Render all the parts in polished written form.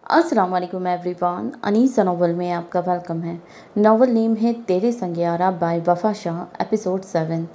अस्सलाम वालेकुम everyone. Anisa novel में आपका वेलकम है। नॉवल नेम है तेरे संग यारा बाय वफा शाह। एपिसोड 7।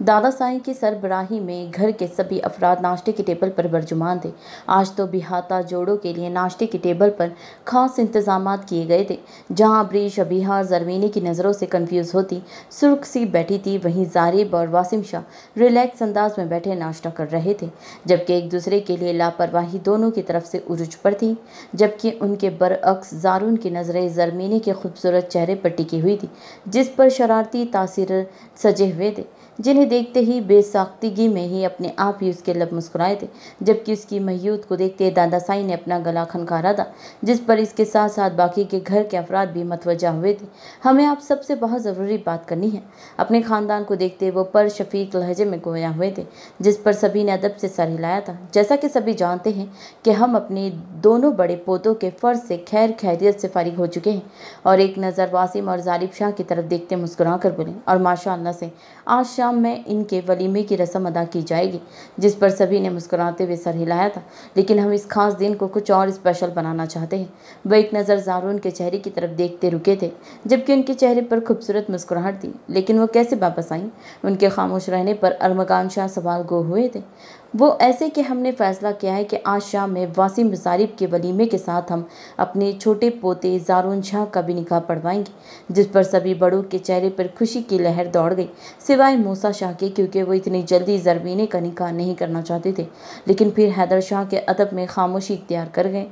दादा साईं की सरबराही में घर के सभी अफराद नाश्ते की टेबल पर बरजुमान थे। आज तो बिहाता जोड़ों के लिए नाश्ते की टेबल पर खास इंतजामात किए गए थे। जहां अबरीश अबीहा जरमीनी की नज़रों से कंफ्यूज होती सुर्ख सी बैठी थी, वहीं जारिब और वासिम शाह रिलैक्स अंदाज में बैठे नाश्ता कर रहे थे, जबकि एक दूसरे के लिए लापरवाही दोनों की तरफ से उरुज पर थी। जबकि उनके बरअक्स जारून की नज़रें जरमीनी के खूबसूरत चेहरे पर टिकी हुई थी, जिस पर शरारती तासीर सजे हुए थे, जिन्हें देखते ही बेसाख्तगी में ही अपने आप ही उसके लब मुस्कुराए थे। जबकि उसकी मयूत को देखते दादा साईं ने अपना गला खनकारा था, जिस पर इसके साथ साथ बाकी के घर के अफराद भी मतवजा हुए थे। हमें आप सबसे बहुत ज़रूरी बात करनी है। अपने ख़ानदान को देखते वो पर शफीक लहजे में गोया हुए थे, जिस पर सभी ने अदब से सर हिलाया था। जैसा कि सभी जानते हैं कि हम अपने दोनों बड़े पोतों के फ़र्ज से खैर खैरियत से फारिग हो चुके हैं। और एक नज़र वासिम और जारिब शाह की तरफ देखते मुस्कुरा कर बोले, और माशाअल्लाह से आज शाम में इनके वलीमे की रस्म अदा की जाएगी। जिस पर सभी ने मुस्कुराते हुए सर हिलाया था। लेकिन हम इस खास दिन को कुछ और स्पेशल बनाना चाहते हैं। वह एक नज़र जारून के चेहरे की तरफ देखते रुके थे, जबकि उनके चेहरे पर खूबसूरत मुस्कुराहट थी। लेकिन वो कैसे वापस आईं? उनके खामोश रहने पर अरमगान शाह सवाल गो हुए थे। वो ऐसे कि हमने फैसला किया है कि आज शाम में वासिम जारिब के वलीमे के साथ हम अपने छोटे पोते जारून शाह का भी निकाह पढ़वाएंगे। जिस पर सभी बड़ों के चेहरे पर खुशी की लहर दौड़ गई, सिवाय मूसा शाह के, क्योंकि वो इतनी जल्दी जरमीने का निकाह नहीं करना चाहते थे। लेकिन फिर हैदर शाह के अदब में खामोशी इख्तियार कर गए।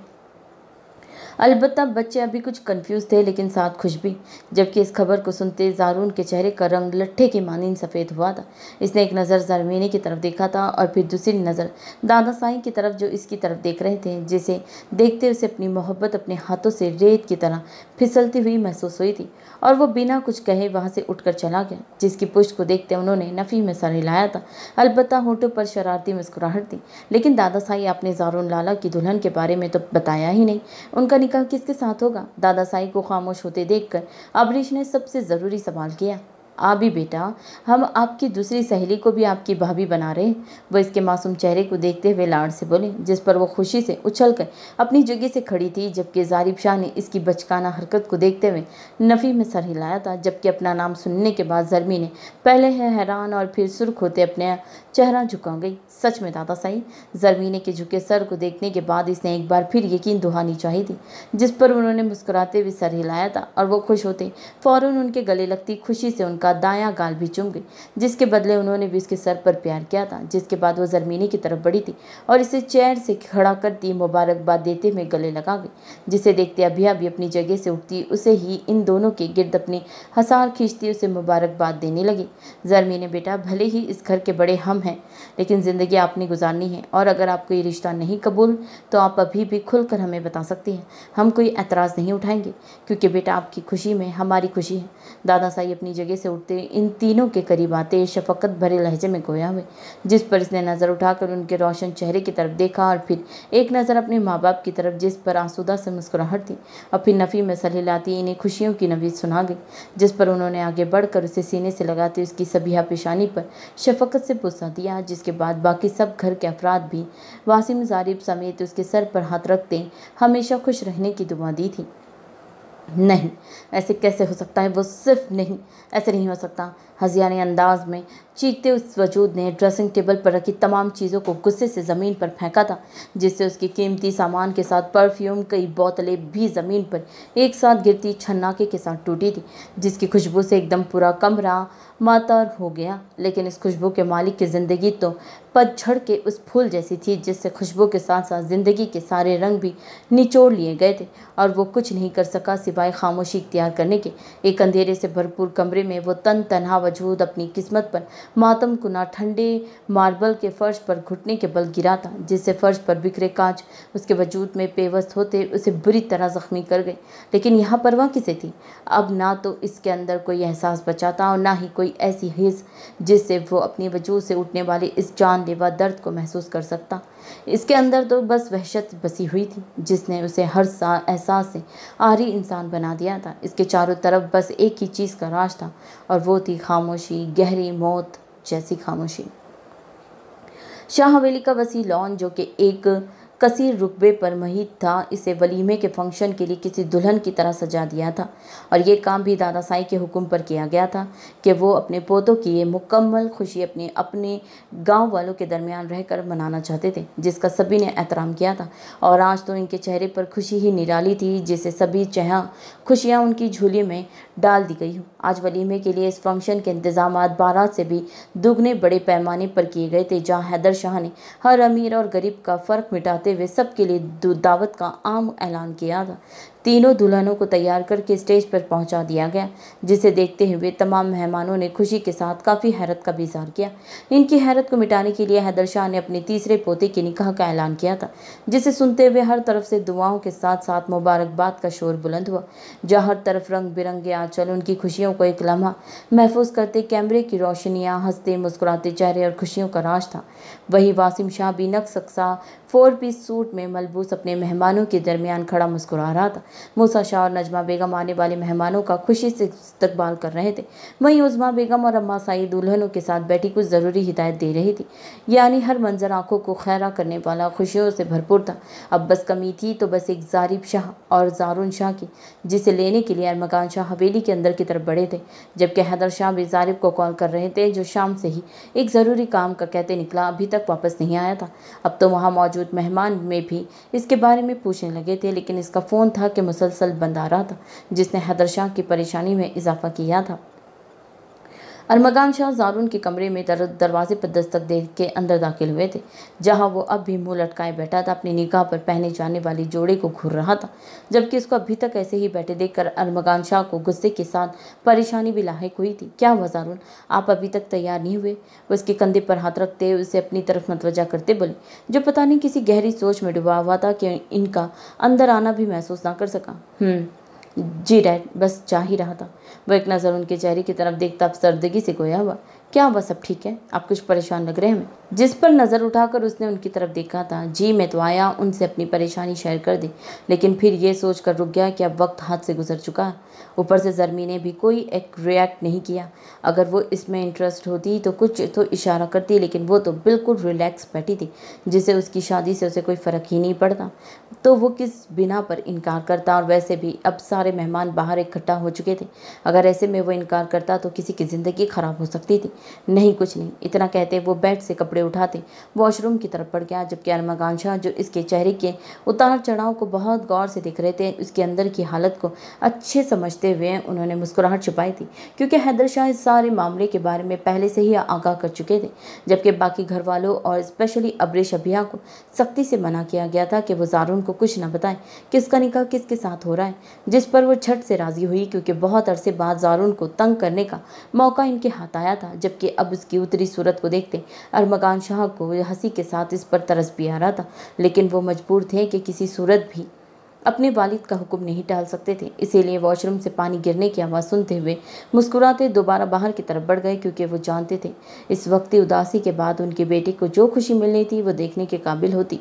अलबत्ता बच्चे अभी कुछ कंफ्यूज थे, लेकिन साथ खुश भी। जबकि इस खबर को सुनते जारून के चेहरे का रंग लट्ठे की मानीन सफ़ेद हुआ था। इसने एक नज़र जरमीनी की तरफ देखा था और फिर दूसरी नज़र दादा साईं की तरफ, जो इसकी तरफ देख रहे थे, जिसे देखते उसे अपनी मोहब्बत अपने हाथों से रेत की तरह फिसलती हुई महसूस हुई थी। और वो बिना कुछ कहे वहाँ से उठकर चला गया, जिसकी पुष्ट को देखते उन्होंने नफ़ी में सर हिलाया था। अलबत्ता होठों पर शरारती मुस्कुराहट थी। लेकिन दादा साईं, आपने जारून लाला की दुल्हन के बारे में तो बताया ही नहीं। उनका निकाह किसके साथ होगा? दादा साईं को खामोश होते देखकर अबरीश ने सबसे ज़रूरी सवाल किया। आबी बेटा, हम आपकी दूसरी सहेली को भी आपकी भाभी बना रहे हैं। वो इसके मासूम चेहरे को देखते हुए लाड़ से बोले, जिस पर वो खुशी से उछलकर अपनी जगह से खड़ी थी। जबकि जारिब शाह ने इसकी बचकाना हरकत को देखते हुए नफ़ी में सर हिलाया था। जबकि अपना नाम सुनने के बाद जरमी ने पहले है हैरान और फिर सुर्ख होते अपने चेहरा झुका गई। सच में दादा साईं? जरमीने के झुके सर को देखने के बाद इसने एक बार फिर यकीन दुहानी चाहिए थी, जिस पर उन्होंने मुस्कुराते हुए सर हिलाया था। और वो खुश होते फौरन उनके गले लगती खुशी से उनका दायां गाल भी चूम गई, जिसके बदले उन्होंने भी उसके सर पर प्यार किया था। जिसके बाद वो जरमीनी की तरफ बढ़ी थी और इसे चेयर से खड़ा करती मुबारकबाद देते हुए गले लगा गई, जिसे देखते अभिया भी अपनी जगह से उठती उसे ही इन दोनों के गिर्द अपनी हसार खींचती उसे मुबारकबाद देने लगी। जरमीने बेटा, भले ही इस घर के बड़े हम हैं, लेकिन ज़िंदगी आपने गुजारनी है, और अगर आपको ये रिश्ता नहीं कबूल तो आप अभी भी खुलकर हमें बता सकती हैं। हम कोई एतराज़ नहीं उठाएंगे, क्योंकि बेटा आपकी खुशी में हमारी खुशी है। दादा साईं अपनी जगह से उठते इन तीनों के करीब आते शफकत भरे लहजे में गोया हुए, जिस पर इसने नज़र उठाकर उनके रोशन चेहरे की तरफ देखा और फिर एक नज़र अपने माँ बाप की तरफ, जिस पर आसूदा से मुस्कुराहट थी, और फिर नफ़ी में सर हिलाती इन्हें खुशियों की नवीद सुना गई। जिस पर उन्होंने आगे बढ़कर उसे सीने से लगाते उसकी सबिहा पेशानी पर शफकत से बुस्सा दिया। जिसके बाद बाकी सब घर के अफराद भी वासिम जारिब समेत उसके सर पर हाथ रखते हमेशा खुश रहने की दुआ दी थी। नहीं, ऐसे कैसे हो सकता है? वो सिर्फ नहीं, ऐसे नहीं हो सकता। हज़ियाने अंदाज में चीखते उस वजूद ने ड्रेसिंग टेबल पर रखी तमाम चीज़ों को गुस्से से ज़मीन पर फेंका था, जिससे उसकी कीमती सामान के साथ परफ्यूम कई बोतलें भी ज़मीन पर एक साथ गिरती छन्नाके के साथ टूटी थी, जिसकी खुशबू से एकदम पूरा कमरा मातर हो गया। लेकिन इस खुशबू के मालिक की ज़िंदगी तो पतझड़ के उस फूल जैसी थी, जिससे खुशबू के साथ साथ ज़िंदगी के सारे रंग भी निचोड़ लिए गए थे, और वो कुछ नहीं कर सका सिवाय खामोशी इख्तियार करने के। एक अंधेरे से भरपूर कमरे में वो तन तनहा वजूद अपनी किस्मत पर मातम कुना ठंडे मार्बल के फर्श पर घुटने के बल गिरा था, जिससे फर्श पर बिखरे कांच उसके वजूद में पेवस्त होते उसे बुरी तरह जख्मी कर गए। लेकिन यहाँ परवाह किसे थी? अब ना तो इसके अंदर कोई एहसास बचा था और ना ही कोई ऐसी हिस्स जिससे वो अपनी वजूद से उठने वाले इस जानलेवा दर्द को महसूस कर सकता। इसके अंदर तो बस वहशत बसी हुई थी, जिसने उसे हर एहसास से आरी इंसान बना दिया था। इसके चारों तरफ बस एक ही चीज़ का राज था, और वो थी खामोशी, गहरी मौत जैसी खामोशी। शाह हवेली का वसी लॉन, जो कि एक कसीर रुकबे पर महित था। इसे वलीमे के फंक्शन के लिए किसी दुल्हन की तरह सजा दिया था और ये काम भी दादा साईं के हुक्म पर किया गया था कि वो अपने पोतों की ये मुकम्मल खुशी अपने गांव वालों के दरमियान रहकर मनाना चाहते थे, जिसका सभी ने एहतराम किया था। और आज तो इनके चेहरे पर खुशी ही निराली थी, जिसे सभी खुशियाँ उनकी झोली में डाल दी गई हो। आज वलीमे के लिए इस फंक्शन के इंतजामात बारात से भी दुगने बड़े पैमाने पर किए गए थे, जहाँ हैदर शाह ने हर अमीर और गरीब का फ़र्क मिटाते हुए सबके लिए दावत का आम ऐलान किया था। तीनों दुल्हनों को तैयार करके स्टेज पर पहुंचा दिया गया, जिसे देखते हुए तमाम मेहमानों ने खुशी के साथ काफ़ी हैरत का भी इज़हार किया। इनकी हैरत को मिटाने के लिए हैदर शाह ने अपने तीसरे पोते के निकाह का ऐलान किया था, जिसे सुनते हुए हर तरफ से दुआओं के साथ साथ मुबारकबाद का शोर बुलंद हुआ। जहाँ हर तरफ रंग बिरंगे आंचल उनकी खुशियों को एक लम्हा महफूज करते, कैमरे की रोशनियाँ, हंसते मुस्कुराते चेहरे और खुशियों का राज था। वही वासिम शाह भी नक्शा 4 पीस सूट में मलबूस अपने मेहमानों के दरमियान खड़ा मुस्कुरा रहा था। मूसा शाह और नजमा बेगम आने वाले मेहमानों का खुशी से इस्तकबाल कर रहे थे। वहीं उज़मा बेगम और अम्मा साई दुल्हनों के साथ बैठी कुछ ज़रूरी हिदायत दे रही थी। यानी हर मंजर आंखों को खैरा करने वाला, खुशियों से भरपूर था। अब बस कमी थी तो बस एक ज़ारिब शाह और ज़ारून शाह की, जिसे लेने के लिए अरमगान शाह हवेली के अंदर की तरफ बढ़े थे, जबकि हैदर शाह भी ज़ारिब को कॉल कर रहे थे, जो शाम से ही एक ज़रूरी काम का कहते निकला अभी तक वापस नहीं आया था। अब तो वहाँ मौजूद मेहमान में भी इसके बारे में पूछने लगे थे, लेकिन इसका फ़ोन था कि मुसलसल बंद आ रहा था, जिसने हैदर शाह की परेशानी में इजाफा किया था। अरमगान शाह ज़ारून के कमरे में दरवाजे पर दस्तक दे के अंदर दाखिल हुए थे, जहां वो अब भी मुंह लटकाए बैठा था, अपनी निगाह पर पहने जाने वाली जोड़े को घूर रहा था, जबकि उसको अभी तक ऐसे ही बैठे देखकर अरमगान शाह को गुस्से के साथ परेशानी भी लाहिक हुई थी। क्या हुआ ज़ारून, आप अभी तक तैयार नहीं हुए? वो उसके कंधे पर हाथ रखते उसे अपनी तरफ मतवजा करते बोले, जो पता नहीं किसी गहरी सोच में डूबा हुआ था कि इनका अंदर आना भी महसूस ना कर सका। जी डैड, बस जा ही रहा था। वो एक नज़र उनके चेहरे की तरफ देखता अफसरदगी से गोया हुआ, क्या हुआ, सब ठीक है? आप कुछ परेशान लग रहे हैं। जिस पर नज़र उठाकर उसने उनकी तरफ देखा था। जी, मैं तो आया उनसे अपनी परेशानी शेयर कर दी, लेकिन फिर ये सोच कर रुक गया कि अब वक्त हाथ से गुजर चुका है। ऊपर से ज़रमी ने भी कोई एक रिएक्ट नहीं किया। अगर वो इसमें इंटरेस्ट होती तो कुछ तो इशारा करती, लेकिन वो तो बिल्कुल रिलैक्स बैठी थी, जिसे उसकी शादी से उसे कोई फ़र्क ही नहीं पड़ता, तो वो किस बिना पर इनकार करता। और वैसे भी अब सारे मेहमान बाहर इकट्ठा हो चुके थे, अगर ऐसे में वो इनकार करता तो किसी की ज़िंदगी ख़राब हो सकती थी। नहीं, कुछ नहीं, इतना कहते वो बेड से कपड़े उठाते वॉशरूम की तरफ बढ़ गया, जबकि अरमगान शाह, जो इसके चेहरे के उतार चढ़ाव को बहुत गौर से देख रहे थे, उसके अंदर की हालत को अच्छे समझते हुए उन्होंने मुस्कुराहट छुपाई थी, क्योंकि हैदर शाह इस सारे मामले के बारे में पहले से ही आगाह कर चुके थे, जबकि बाकी घर वालों और स्पेशली अब्रे शबिया को सख्ती से मना किया गया था कि वो ज़ारून को कुछ न बताएं कि उसका निकाह किसके साथ हो रहा है, जिस पर वो झट से राज़ी हुई, क्योंकि बहुत अरसे बाद ज़ारून को तंग करने का मौका इनके हाथ आया था। जबकि अब उसकी उतरी सूरत को देखते अरमगान शाह को हंसी के साथ इस पर तरस भी आ रहा था, लेकिन वो मजबूर थे कि किसी सूरत भी अपने वालिद का हुक्म नहीं टाल सकते थे। इसीलिए वॉशरूम से पानी गिरने की आवाज़ सुनते हुए मुस्कुराते दोबारा बाहर की तरफ बढ़ गए, क्योंकि वो जानते थे इस वक्त उदासी के बाद उनके बेटे को जो खुशी मिलनी थी वो देखने के काबिल होती।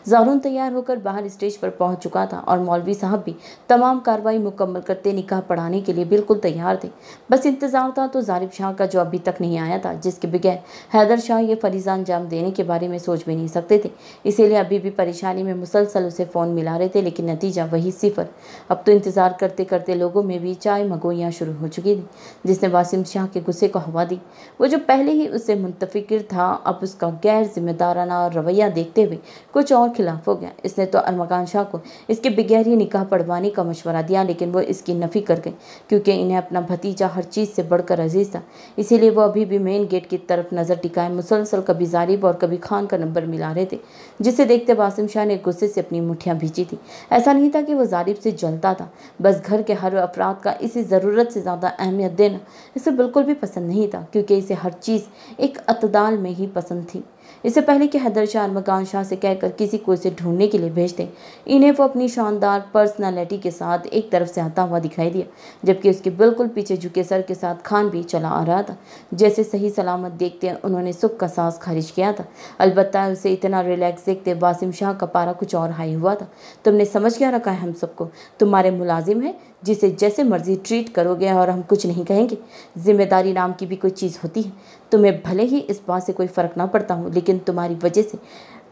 ज़ारून तैयार होकर बाहर स्टेज पर पहुंच चुका था और मौलवी साहब भी तमाम कार्रवाई मुकम्मल करते निकाह पढ़ाने के लिए बिल्कुल तैयार थे। बस इंतज़ार था तो ज़ारिब शाह का, जो अभी तक नहीं आया था, जिसके बगैर हैदर शाह ये फरीज़ा अंजाम देने के बारे में सोच भी नहीं सकते थे। इसीलिए अभी भी परेशानी में मुसलसल उसे फ़ोन मिला रहे थे, लेकिन नतीजा वही सिफर। अब तो इंतजार करते करते लोगों में भी चाय मगोइयाँ शुरू हो चुकी थी, जिसने वासिम शाह के गुस्से को हवा दी। वो जो पहले ही उससे मुंतफिर था, अब उसका गैर जिम्मेदाराना रवैया देखते हुए कुछ और खिलाफ हो गया। इसने तो अरमगान शाह को इसके बगैर ही निकाह पढ़वाने का मशवरा दिया, लेकिन वो इसकी नफ़ी कर गए, क्योंकि इन्हें अपना भतीजा हर चीज़ से बढ़कर अजीज़ था। इसीलिए वो अभी भी मेन गेट की तरफ नज़र टिकाए मुसलसल कभी ज़ारिब और कभी खान का नंबर मिला रहे थे, जिसे देखते वासिम शाह ने गुस्से से अपनी मुठ्ठियाँ भींची थी। ऐसा नहीं था कि वो ज़ारिब से जलता था, बस घर के हर अफराद का इसे ज़रूरत से ज़्यादा अहमियत देना इसे बिल्कुल भी पसंद नहीं था, क्योंकि इसे हर चीज़ एक अतदाल में ही पसंद थी। इससे पहले कि हैदर शाह अरमगान शाह से कहकर किसी को इसे ढूंढने के लिए भेज दें, इन्हें वो अपनी शानदार पर्सनालिटी के साथ एक तरफ से आता हुआ दिखाई दिया, जबकि उसके बिल्कुल पीछे झुके सर के साथ खान भी चला आ रहा था। जैसे सही सलामत देखते उन्होंने सुख का सांस खारिज किया था। अलबत्ता उसे इतना रिलैक्स देखते वासिम शाह का पारा कुछ और हाई हुआ था। तुमने समझ क्या रखा है हम सबको? तुम्हारे मुलाजिम है, जिसे जैसे मर्जी ट्रीट करोगे और हम कुछ नहीं कहेंगे। जिम्मेदारी नाम की भी कोई चीज़ होती है। तुम्हें भले ही इस बात से कोई फ़र्क ना पड़ता हो, लेकिन तुम्हारी वजह से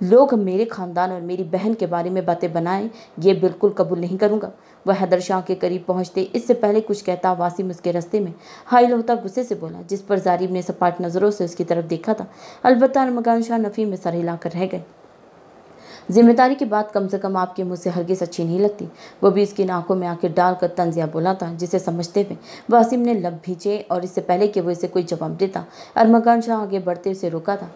लोग मेरे खानदान और मेरी बहन के बारे में बातें बनाएं, ये बिल्कुल कबूल नहीं करूंगा। वह हैदर शाह के करीब पहुंचते इससे पहले कुछ कहता वासिम उसके रास्ते में हाइल होता गुस्से से बोला, जिस पर जारिब ने सपाट नज़रों से उसकी तरफ देखा था। अलबत्ता अरमगान शाह नफ़ी में सर हिलाकर रह गए। जिम्मेदारी की बात कम से कम आपके मुंह से हरगिज अच्छी नहीं लगती। वो भी उसकी आंखों में आंखें डालकर तंजिया बोला था, जिसे समझते हुए वासिम ने लब भींचे और इससे पहले कि वो इसे कोई जवाब देता, अरमगान शाह आगे बढ़ते उसे रोका था।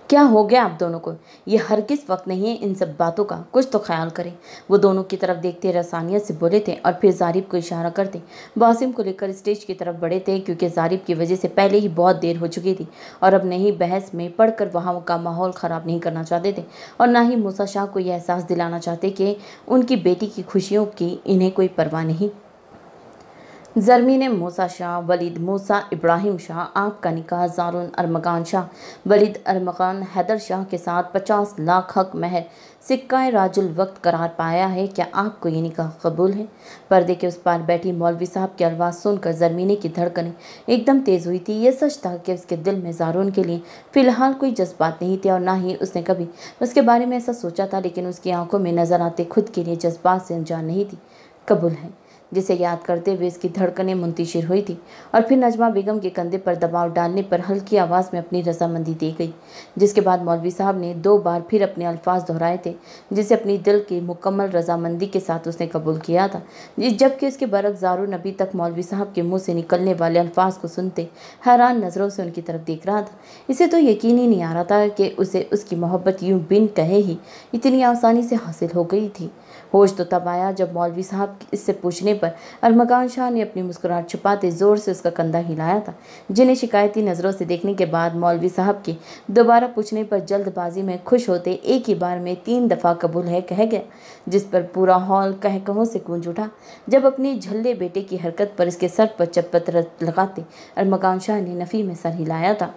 क्या हो गया आप दोनों को? ये हरगिज वक्त नहीं है इन सब बातों का, कुछ तो ख्याल करें। वो दोनों की तरफ देखते रसानियत से बोले थे और फिर जारिब को इशारा करते वासिम को लेकर स्टेज की तरफ बढ़े थे, क्योंकि जारिब की वजह से पहले ही बहुत देर हो चुकी थी और अब नहीं बहस में पढ़कर वहाँ का माहौल ख़राब नहीं करना चाहते थे और ना ही मूसा शाह को यह एहसास दिलाना चाहते कि उनकी बेटी की खुशियों की इन्हें कोई परवाह नहीं। ज़रमी ने मूसा शाह वलीद मूसा इब्राहिम शाह आपका निकाह ज़ारुन अरमगान शाह वलीद अरमगान हैदर शाह के साथ 50 लाख हक महर सिक्का राजुल वक्त करार पाया है। क्या आपको ये निकाह कबूल है? पर्दे के उस पार बैठी मौलवी साहब की आवाज़ सुनकर ज़रमीने की धड़कनें एकदम तेज़ हुई थी। यह सच था कि उसके दिल में ज़ारुन के लिए फ़िलहाल कोई जज्बात नहीं थे और ना ही उसने कभी उसके बारे में ऐसा सोचा था, लेकिन उसकी आंखों में नज़र आते खुद के लिए जज्बात से अनजान नहीं थी। कबूल है, जिसे याद करते हुए इसकी धड़कनें मुंतशिर हुई थी और फिर नजमा बेगम के कंधे पर दबाव डालने पर हल्की आवाज़ में अपनी रजामंदी दे गई, जिसके बाद मौलवी साहब ने 2 बार फिर अपने अल्फाज दोहराए थे, जिसे अपनी दिल की मुकम्मल रजामंदी के साथ उसने कबूल किया था। जबकि उसके बरक ज़ारुन अभी तक मौलवी साहब के मुँह से निकलने वाले अल्फाज को सुनते हैरान नज़रों से उनकी तरफ देख रहा था। इसे तो यकीन ही नहीं आ रहा था कि उसे उसकी मोहब्बत यूं बिन कहे ही इतनी आसानी से हासिल हो गई थी। होश तो तब आया जब मौलवी साहब इससे पूछने पर अरमगान शाह ने अपनी मुस्कुराहट छुपाते जोर से उसका कंधा हिलाया था, जिन्हें शिकायती नज़रों से देखने के बाद मौलवी साहब के दोबारा पूछने पर जल्दबाजी में खुश होते एक ही बार में 3 दफ़ा कबूल है कह गया, जिस पर पूरा हॉल कह-कहों से गूंज उठा। जब अपनी झल्ले बेटे की हरकत पर इसके सर पर चप्पत लगाते अरमगान शाह ने नफ़ी में सर हिलाया था।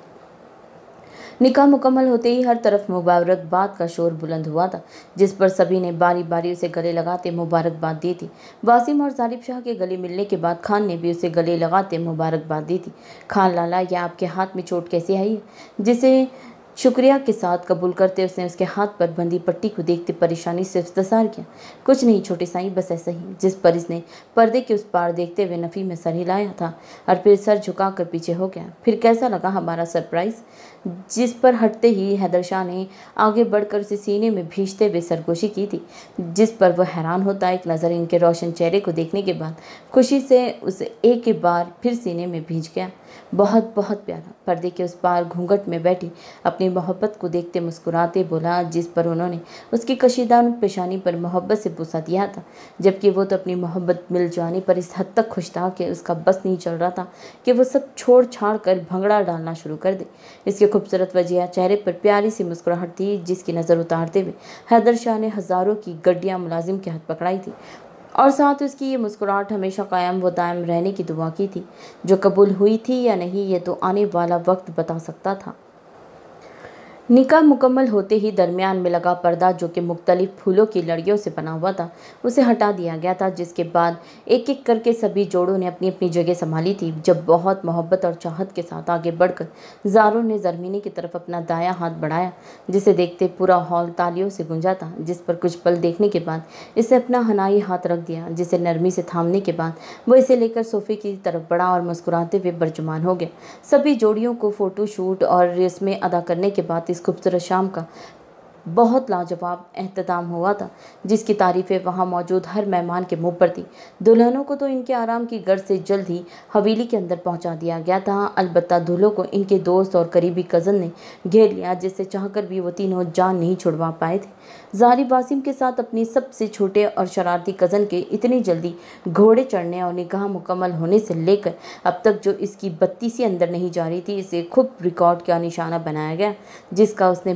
निकाह मुकम्मल होते ही हर तरफ मुबारकबाद का शोर बुलंद हुआ था, जिस पर सभी ने बारी बारी उसे गले लगाते मुबारकबाद दी थी। वासिम और जारिब शाह के गले मिलने के बाद खान ने भी उसे गले लगाते मुबारकबाद दी थी। खान लाला, यह आपके हाथ में चोट कैसे आई है? जिसे शुक्रिया के साथ कबूल करते उसने उसके हाथ पर बंधी पट्टी को देखते परेशानी से इस्तफसार किया। कुछ नहीं छोटे साईं, बस ऐसा ही। जिस पर इसने पर्दे के उस पार देखते हुए नफ़ी में सर हिलाया था और फिर सर झुकाकर पीछे हो गया। फिर कैसा लगा हमारा सरप्राइज़? जिस पर हटते ही हैदर शाह ने आगे बढ़कर उसे सीने में भींचते हुए सरगोशी की थी, जिस पर वह हैरान होता एक नज़र इनके रोशन चेहरे को देखने के बाद खुशी से उसे एक ही बार फिर सीने में भींच गया। बहुत बहुत प्यारा। पर्दे के उस पार घूंघट में बैठी अपनी मोहब्बत को देखते मुस्कुराते बोला, जिस पर उन्होंने उसकी कशीदा पेशानी पर मोहब्बत से बुसा दिया था, जबकि वो तो अपनी मोहब्बत मिल जाने पर इस हद तक खुश था कि उसका बस नहीं चल रहा था कि वो सब छोड़ छाड़ कर भंगड़ा डालना शुरू कर दे। इसके खूबसूरत वजिया चेहरे पर प्यारी सी मुस्कुराहट थी, जिसकी नज़र उतारते हुए हैदर शाह ने हज़ारों की गड्डियाँ मुलाजिम के हाथ पकड़ाई थी और साथ उसकी ये मुस्कुराहट हमेशा कायम व दायम रहने की दुआ की थी। जो कबूल हुई थी या नहीं, ये तो आने वाला वक्त बता सकता था। निकाह मुकम्मल होते ही दरमियान में लगा पर्दा, जो कि मुख्तलिफ फूलों की लड़ियों से बना हुआ था, उसे हटा दिया गया था, जिसके बाद एक एक करके सभी जोड़ों ने अपनी अपनी जगह संभाली थी। जब बहुत मोहब्बत और चाहत के साथ आगे बढ़कर ज़ारुन ने ज़रमीनी की तरफ अपना दायां हाथ बढ़ाया, जिसे देखते पूरा हॉल तालियों से गूंजा था, जिस पर कुछ पल देखने के बाद इसे अपना हनाई हाथ रख दिया, जिसे नरमी से थामने के बाद वो इसे लेकर सोफे की तरफ बढ़ा और मुस्कुराते हुए बरजुमान हो गया। सभी जोड़ियों को फ़ोटो शूट और रस्में अदा करने के बाद खूबसूरत शाम का बहुत लाजवाब एहतमाम हुआ था, जिसकी तारीफ़ें वहाँ मौजूद हर मेहमान के मुंह पर थी। दुल्हनों को तो इनके आराम की गर्ज से जल्द ही हवेली के अंदर पहुँचा दिया गया था। अलबत्ता दूल्हों को इनके दोस्त और करीबी कज़न ने घेर लिया, जिससे चाहकर भी वो तीनों जान नहीं छुड़वा पाए थे। जारिब वासिम के साथ अपनी सबसे छोटे और शरारती कज़न के इतनी जल्दी घोड़े चढ़ने और निकाह मुकम्मल होने से लेकर अब तक जो इसकी बत्तीसी अंदर नहीं जा रही थी, इसे खूब रिकॉर्ड का निशाना बनाया गया, जिसका उसने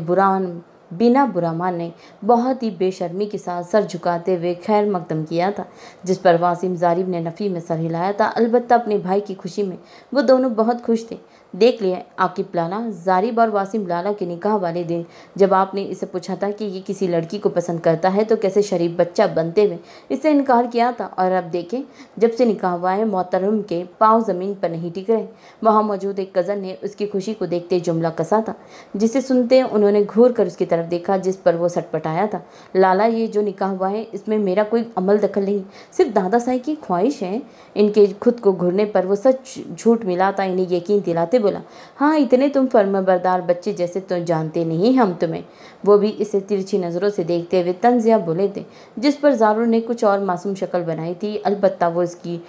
बिना बुरा माने बहुत ही बेशर्मी के साथ सर झुकाते हुए खैर मकदम किया था, जिस पर वासिम जारिब ने नफ़ी में सर हिलाया था। अलबत्ता अपने भाई की खुशी में वो दोनों बहुत खुश थे। देख लिया आकिब लाला, जारिब और वासिम लाला के निकाह वाले दिन जब आपने इसे पूछा था कि ये किसी लड़की को पसंद करता है तो कैसे शरीफ बच्चा बनते हुए इससे इनकार किया था, और अब देखें जब से निकाह हुआ है मोहतरम के पाँव ज़मीन पर नहीं टिक रहे। वहाँ मौजूद एक कज़न ने उसकी खुशी को देखते जुमला कसा था, जिसे सुनते उन्होंने घूर कर उसकी तरफ देखा, जिस पर वो सटपटाया था। लाला, ये जो निकाह हुआ है इसमें मेरा कोई अमल दखल नहीं, सिर्फ दादा साई की ख्वाहिश है। इनके खुद को घूरने पर वो सच झूठ मिलाता इन्हें यकीन दिलाते बोला, हाँ इतने तुम फर्माबरदार बच्चे जैसे तो जानते नहीं हम तुम्हें। वो भी इसे तिरछी नज़रों से देखते हुए तंजिया बोले थे, जिस पर ज़ारू ने कुछ और मासूम शक्ल बनाई थी। अलबत्ता वो इसकी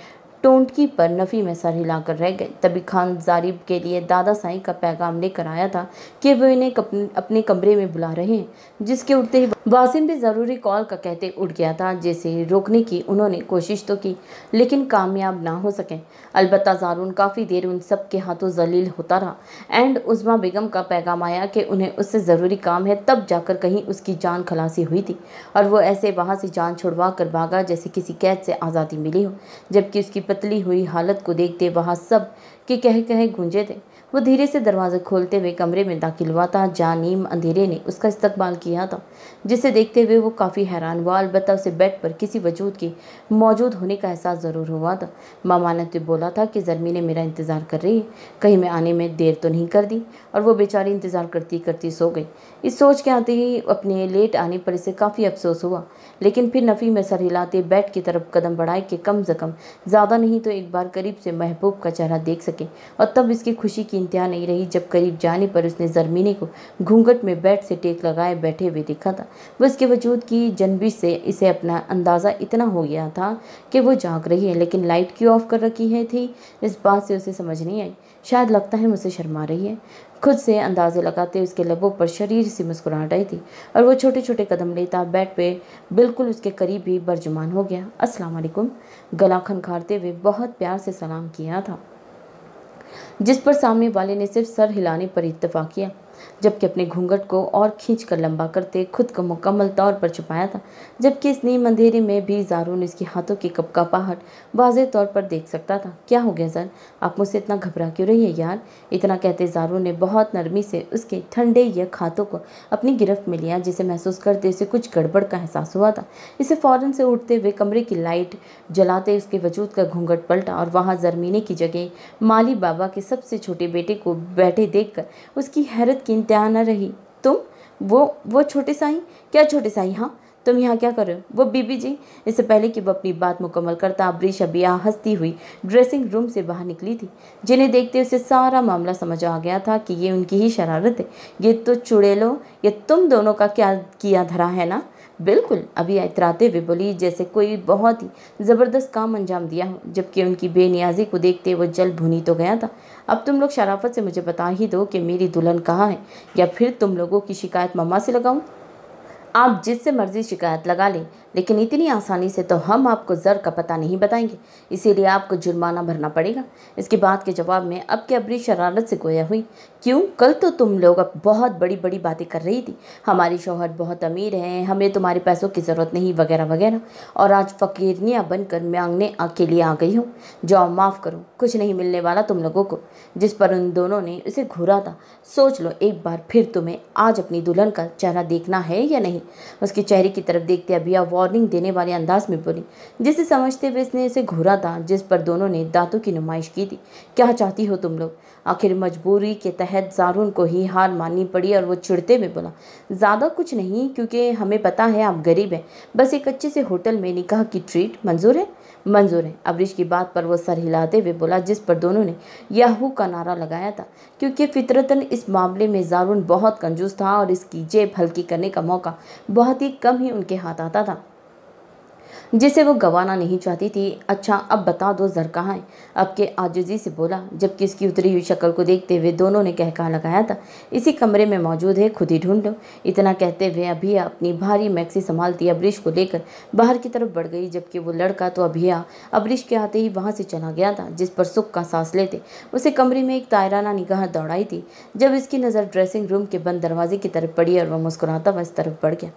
टोंटकी पर नफ़ी में सर हिलाकर रह गए। तभी खान जारिब के लिए दादा साईं का पैगाम लेकर आया था कि वो इन्हें अपने कमरे में बुला रहे हैं। जिसके उठते ही वासिम भी ज़रूरी कॉल का कहते उठ गया था, जिसे रोकने की उन्होंने कोशिश तो की लेकिन कामयाब ना हो सके। अलबत्ता ज़ारून काफ़ी देर उन सब के हाथों जलील होता रहा। एंड उज़्मा बेगम का पैगाम आया कि उन्हें उससे ज़रूरी काम है, तब जाकर कहीं उसकी जान खलासी हुई थी और वो ऐसे वहाँ से जान छुड़वा कर भागा जैसे किसी कैद से आज़ादी मिली हो। जबकि उसकी पतली हुई हालत को देखते वहाँ सब के कह कहे गूंजे थे। वो धीरे से दरवाज़ा खोलते हुए कमरे में दाखिल हुआ था जहाँ नीम अंधेरे ने उसका इस्तकबाल किया था, जिसे देखते हुए वो काफ़ी हैरान हुआ। अलबत्ता उसे बेड पर किसी वजूद के मौजूद होने का एहसास ज़रूर हुआ था। मामा ने तो बोला था कि ज़रमीने मेरा इंतज़ार कर रही है, कहीं मैं आने में देर तो नहीं कर दी, और वो बेचारी इंतज़ार करती करती सो गई। इस सोच के आते ही अपने लेट आने पर इसे काफ़ी अफसोस हुआ, लेकिन फिर नफ़ी में सर हिलाते बेड की तरफ कदम बढ़ाए कि कम से कम ज़्यादा नहीं तो एक बार करीब से महबूब का चेहरा देख सके। और तब इसकी खुशी की इंतहा नहीं रही जब करीब जाने पर उसने ज़रमीने को घूंघट में बेड से टेक लगाए बैठे हुए देखा था। वो इसके वजूद की जनबिश से इसे अपना अंदाज़ा इतना हो गया था कि वो जाग रही है, लेकिन लाइट क्यों ऑफ कर रखी है थी इस बात से उसे समझ नहीं आई। शायद लगता है मुझसे शर्मा रही है। खुद से अंदाजे लगाते उसके लबों पर शरीर से मुस्कुराहट आई थी और वो छोटे छोटे कदम लेता बेड पे बिल्कुल उसके करीब ही बरजुमान हो गया। अस्सलाम वालेकुम, गला खनखारते हुए बहुत प्यार से सलाम किया था, जिस पर सामने वाले ने सिर्फ सर हिलाने पर इत्तेफाक किया, जबकि अपने घूंघट को और खींचकर लंबा करते खुद को मुकम्मल तौर पर छुपाया था। जबकि इस नीम अंधेरे में भी ज़ारून इसके हाथों की कपकपाहट वाज़ेह तौर पर देख सकता था। क्या हो गया सर, आप मुझसे इतना घबरा क्यों रही है यार? इतना कहते ज़ारून ने बहुत नरमी से उसके ठंडे यक हाथों को अपनी गिरफ्त में लिया, जिसे महसूस करते उसे कुछ गड़बड़ का एहसास हुआ था। इसे फ़ौरन से उठते हुए कमरे की लाइट जलाते उसके वजूद का घूंघट पलटा और वहाँ ज़रमीने की जगह माली बाबा के सबसे छोटे बेटे को बैठे देखकर उसकी हैरत की इंतहा न रही। तुम वो छोटे साईं? क्या छोटे साईं? हाँ, तुम यहाँ क्या कर रहे हो? वो बीबी जी। इससे पहले कि वो अपनी बात मुकम्मल करता अब्रीश अबिया हंसती हुई ड्रेसिंग रूम से बाहर निकली थी, जिन्हें देखते उसे सारा मामला समझ आ गया था कि ये उनकी ही शरारत है। ये तो चुड़ैलो, ये तुम दोनों का क्या किया धरा है ना? बिल्कुल, अभी इतराते हुए बोली जैसे कोई बहुत ही ज़बरदस्त काम अंजाम दिया हो। जबकि उनकी बेनियाजी को देखते वो जल भुनी तो गया था। अब तुम लोग शराफत से मुझे बता ही दो कि मेरी दुल्हन कहाँ है, या फिर तुम लोगों की शिकायत मम्मा से लगाऊं? आप जिससे मर्जी शिकायत लगा लें, लेकिन इतनी आसानी से तो हम आपको ज़र का पता नहीं बताएंगे, इसीलिए आपको जुर्माना भरना पड़ेगा। इसके बाद के जवाब में अब के अबरी शरारत से गोया हुई। क्यों? कल तो तुम लोग अब बहुत बड़ी बड़ी बातें कर रही थी, हमारी शौहर बहुत अमीर हैं, हमें तुम्हारे पैसों की ज़रूरत नहीं वगैरह वगैरह, और आज फ़कीरनियाँ बनकर मांगने के लिए आ गई हूँ। जाओ, माफ़ करो, कुछ नहीं मिलने वाला तुम लोगों को। जिस पर उन दोनों ने उसे घूरा था। सोच लो एक बार फिर, तुम्हें आज अपनी दुल्हन का चेहरा देखना है या नहीं? उसके चेहरे की तरफ देखते अबिया वार्निंग देने वाले अंदाज में बोली, जिसे समझते हुए इसने इसे घूरा था, जिस पर दोनों ने दांतों की नुमाइश की थी। क्या चाहती हो तुम लोग? आखिर मजबूरी के तहत ज़ारून को ही हार माननी पड़ी और वो चिढ़ते हुए बोला, ज़्यादा कुछ नहीं, क्योंकि हमें पता है आप गरीब हैं, बस एक अच्छे से होटल में निकाह की ट्रीट मंजूर है? मंजूर है। अब्रिश की बात पर वो सर हिलाते हुए बोला, जिस पर दोनों ने याहू का नारा लगाया था, क्योंकि फितरतन इस मामले में ज़ारून बहुत कंजूस था और इसकी जेब हल्की करने का मौका बहुत ही कम ही उनके हाथ आता था, जिसे वो गंवाना नहीं चाहती थी। अच्छा, अब बता दो ज़र कहाँ है? अब के आजिज़ी से बोला, जबकि इसकी उतरी हुई शक्ल को देखते हुए दोनों ने कहका लगाया था, इसी कमरे में मौजूद है, खुद ही ढूंढ लो। इतना कहते हुए अभिया अपनी भारी मैक्सी संभालती अब्रिश को लेकर बाहर की तरफ बढ़ गई, जबकि वो लड़का तो अभिया अब्रिश के आते ही वहाँ से चला गया था, जिस पर सुख का सांस लेते उसे कमरे में एक तायराना निगाह दौड़ाई थी, जब इसकी नज़र ड्रेसिंग रूम के बंद दरवाजे की तरफ पड़ी और वह मुस्कुराता वह इस तरफ बढ़ गया।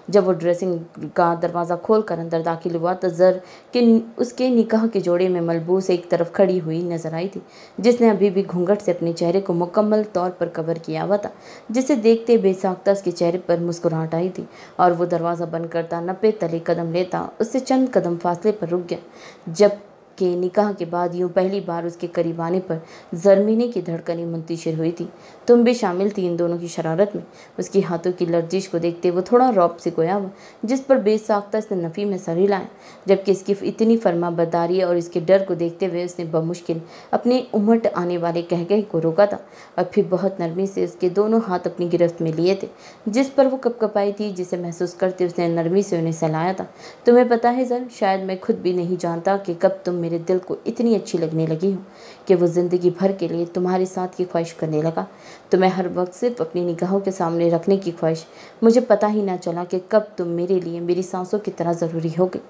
जब वो ड्रेसिंग का दरवाज़ा खोलकर अंदर दाखिल हुआ तो ज़र के उसके निकाह के जोड़े में मलबूस एक तरफ खड़ी हुई नजर आई थी, जिसने अभी भी घूंघट से अपने चेहरे को मुकम्मल तौर पर कवर किया हुआ था। जिसे देखते बेसाख्ता उसके चेहरे पर मुस्कुराहट आई थी और वो दरवाज़ा बंद करता नब्बे तले कदम लेता उससे चंद कदम फासले पर रुक गया। जब के निकाह के बाद यूं पहली बार उसके करीब आने पर ज़रमीनी की धड़कनें मुंतशिर हुई थी। तुम भी शामिल थी इन दोनों की शरारत में। उसकी हाथों की लर्जिश को देखते वो थोड़ा रौब से गोया हुआ, जिस पर बेसाख्ता इसने नफ़ी में सर हिलाया, जबकि इसकी इतनी फरमाबरदारी और इसके डर को देखते हुए उसने बमुश्किल अपने उमट आने वाले कहकहे को रोका था और फिर बहुत नरमी से उसके दोनों हाथ अपनी गिरफ्त में लिए थे, जिस पर वो कपकपाई थी, जिसे महसूस करते उसने नरमी से उन्हें सहलाया था। तुम्हें पता है ज़र, शायद मैं खुद भी नहीं जानता कि कब तुम मेरे दिल को इतनी अच्छी लगने लगी हो कि वो ज़िंदगी भर के लिए तुम्हारे साथ की ख्वाहिश करने लगा। तुम्हें हर वक्त सिर्फ अपनी निगाहों के सामने रखने की ख्वाहिश। मुझे पता ही ना चला कि कब तुम मेरे लिए मेरी सांसों की तरह ज़रूरी हो गई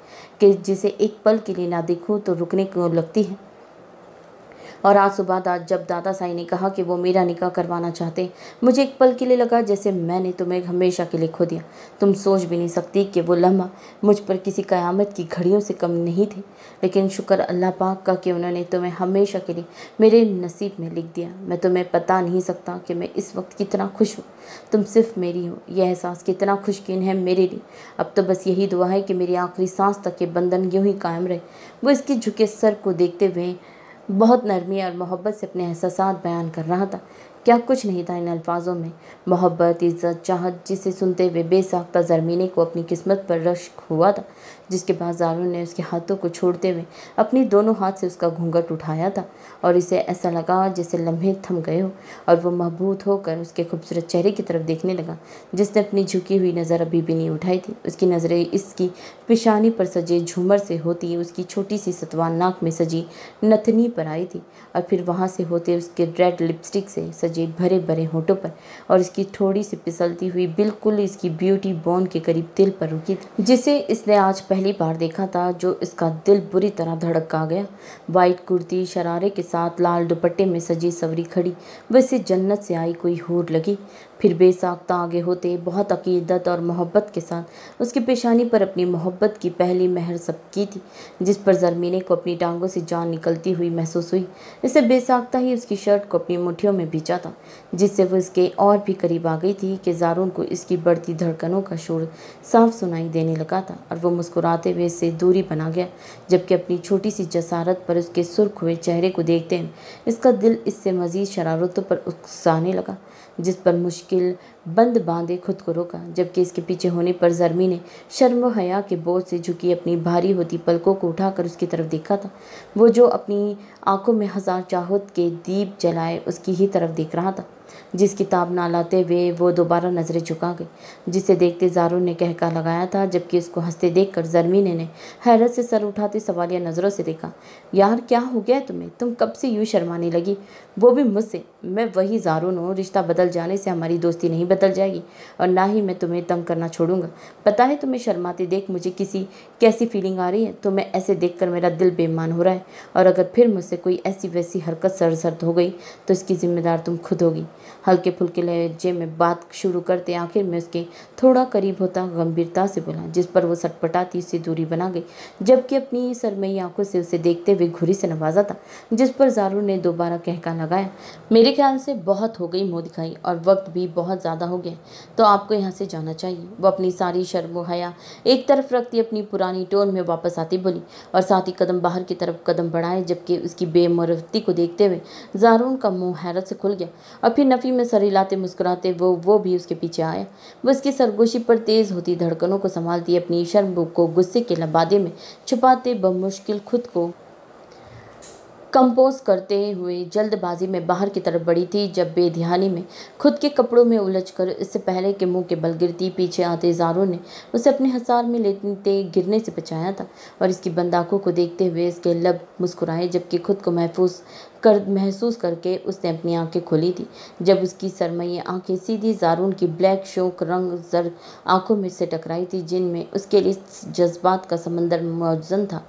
कि जिसे एक पल के लिए ना देखूं तो रुकने को लगती है। और आज सुबह जब दादा साईं ने कहा कि वो मेरा निकाह करवाना चाहते हैं, मुझे एक पल के लिए लगा जैसे मैंने तुम्हें हमेशा के लिए खो दिया। तुम सोच भी नहीं सकती कि वो लम्हा मुझ पर किसी क़यामत की घड़ियों से कम नहीं थे, लेकिन शुक्र अल्लाह पाक का कि उन्होंने तुम्हें हमेशा के लिए मेरे नसीब में लिख दिया। मैं तुम्हें बता नहीं सकता कि मैं इस वक्त कितना खुश हूँ। तुम सिर्फ मेरी हो, यह एहसास कितना खुशकिन है मेरे लिए। अब तो बस यही दुआ है कि मेरी आखिरी सांस तक ये बंधन यूं ही कायम रहे। वो इसके झुके सर को देखते हुए बहुत नरमी और मोहब्बत से अपने एहसासात बयान कर रहा था। क्या कुछ नहीं था इन अल्फाजों में, मोहब्बत, इज़्ज़त, चाहत, जिसे सुनते हुए बेसाख्ता ज़रमीनी को अपनी किस्मत पर रश्क हुआ था। जिसके बाद ज़ारून ने उसके हाथों को छोड़ते हुए अपनी दोनों हाथ से उसका घूंघट उठाया था और इसे ऐसा लगा जैसे लम्हे थम गए हो, और वो महबूत होकर उसके खूबसूरत चेहरे की तरफ देखने लगा, जिसने अपनी झुकी हुई नज़र अभी भी नहीं उठाई थी। उसकी नज़रें इसकी पेशानी पर सजे झूमर से होती उसकी छोटी सी सतवान नाक में सजी नथनी पर आई थी, और फिर वहाँ से होते उसके रेड लिपस्टिक से सजे भरे भरे होठों पर, और इसकी थोड़ी सी फिसलती हुई बिल्कुल इसकी ब्यूटी बोन के करीब दिल पर रुकी थी, जिसे इसने आज पहली बार देखा था, जो इसका दिल बुरी तरह धड़का गया। वाइट कुर्ती शरारे के साथ लाल दुपट्टे में सजी सवरी खड़ी वैसे जन्नत से आई कोई हूर लगी। फिर बेसाख्ता आगे होते बहुत अकीदत और मोहब्बत के साथ उसकी पेशानी पर अपनी मोहब्बत की पहली महर सब की थी, जिस पर ज़रमीने को अपनी टांगों से जान निकलती हुई महसूस हुई। इसे बेसाख्ता ही उसकी शर्ट को अपनी मुट्ठियों में भींचा था, जिससे वो इसके और भी करीब आ गई थी कि ज़ारून को इसकी बढ़ती धड़कनों का शोर साफ सुनाई देने लगा था, और वो मुस्कुराते हुए इससे दूरी बना गया, जबकि अपनी छोटी सी जसारत पर उसके सुर्ख हुए चेहरे को देखते हुए इसका दिल इससे मज़ीद शरारतों पर उकसाने लगा, जिस पर मुश्किल बंद बांधे खुद को रोका, जबकि इसके पीछे होने पर ज़रमी ने शर्म व हया के बोझ से झुकी अपनी भारी होती पलकों को उठाकर उसकी तरफ देखा था। वो जो अपनी आंखों में हजार चाहत के दीप जलाए उसकी ही तरफ देख रहा था, जिस किताब ना लाते हुए वो दोबारा नजरें झुका गई, जिसे देखते ज़ारून ने कहका लगाया था, जबकि उसको हंसते देखकर ज़रमीने ने हैरत से सर उठाते सवालिया नज़रों से देखा। यार क्या हो गया तुम्हें? तुम कब से यूँ शर्माने लगी, वो भी मुझसे? मैं वही ज़ारून हूँ, रिश्ता बदल जाने से हमारी दोस्ती नहीं बदल जाएगी, और ना ही मैं तुम्हें तंग करना छोड़ूंगा। पता है तुम्हें शर्माते देख मुझे कैसी फीलिंग आ रही है? तुम्हें ऐसे देखकर मेरा दिल बेईमान हो रहा है, और अगर फिर मुझसे कोई ऐसी वैसी हरकत सरसर्द हो गई तो इसकी जिम्मेदार तुम खुद होगी। हल्के फुल्के लहजे में बात शुरू करते आखिर में उसके थोड़ा करीब होता गंभीरता से बोला, जिस पर वो सटपटाती उससे दूरी बना गई, जबकि अपनी सरमई आंखों से उसे देखते हुए घुरी से नवाजा था, जिस पर ज़ारून ने दोबारा कहका लगाया। मेरे ख्याल से बहुत हो गई मुँह दिखाई, और वक्त भी बहुत ज़्यादा हो गया, तो आपको यहाँ से जाना चाहिए। वो अपनी सारी शर्म हया एक तरफ रखती अपनी पुरानी टोन में वापस आती बोली, और साथ ही कदम बाहर की तरफ कदम बढ़ाए, जबकि उसकी बेमुरवती को देखते हुए ज़ारून का मुंह हैरत से खुल गया, और फिर नफ़ी में सर हिलाते मुस्कुराते वो भी उसके पीछे आया। वो उसकी सरगोशी पर तेज़ होती धड़कनों को संभालती अपनी शर्म को गुस्से के लबादे में छुपाते बमुश्किल खुद को कंपोज करते हुए जल्दबाजी में बाहर की तरफ बढ़ी थी, जब बेध्यानी में खुद के कपड़ों में उलझकर इससे पहले के मुंह के बल गिरती पीछे आते ज़ारून ने उसे अपने हसार में लेते गिरने से बचाया था, और इसकी बंद आंखों को देखते हुए इसके लब मुस्कुराए, जबकि खुद को महसूस करके उसने अपनी आंखें खोली थी, जब उसकी सरमई आंखें सीधी ज़ारून की ब्लैक शोक रंग जर आंखों में से टकराई थी, जिनमें उसके लिए जज्बात का समंदर मौजूद था।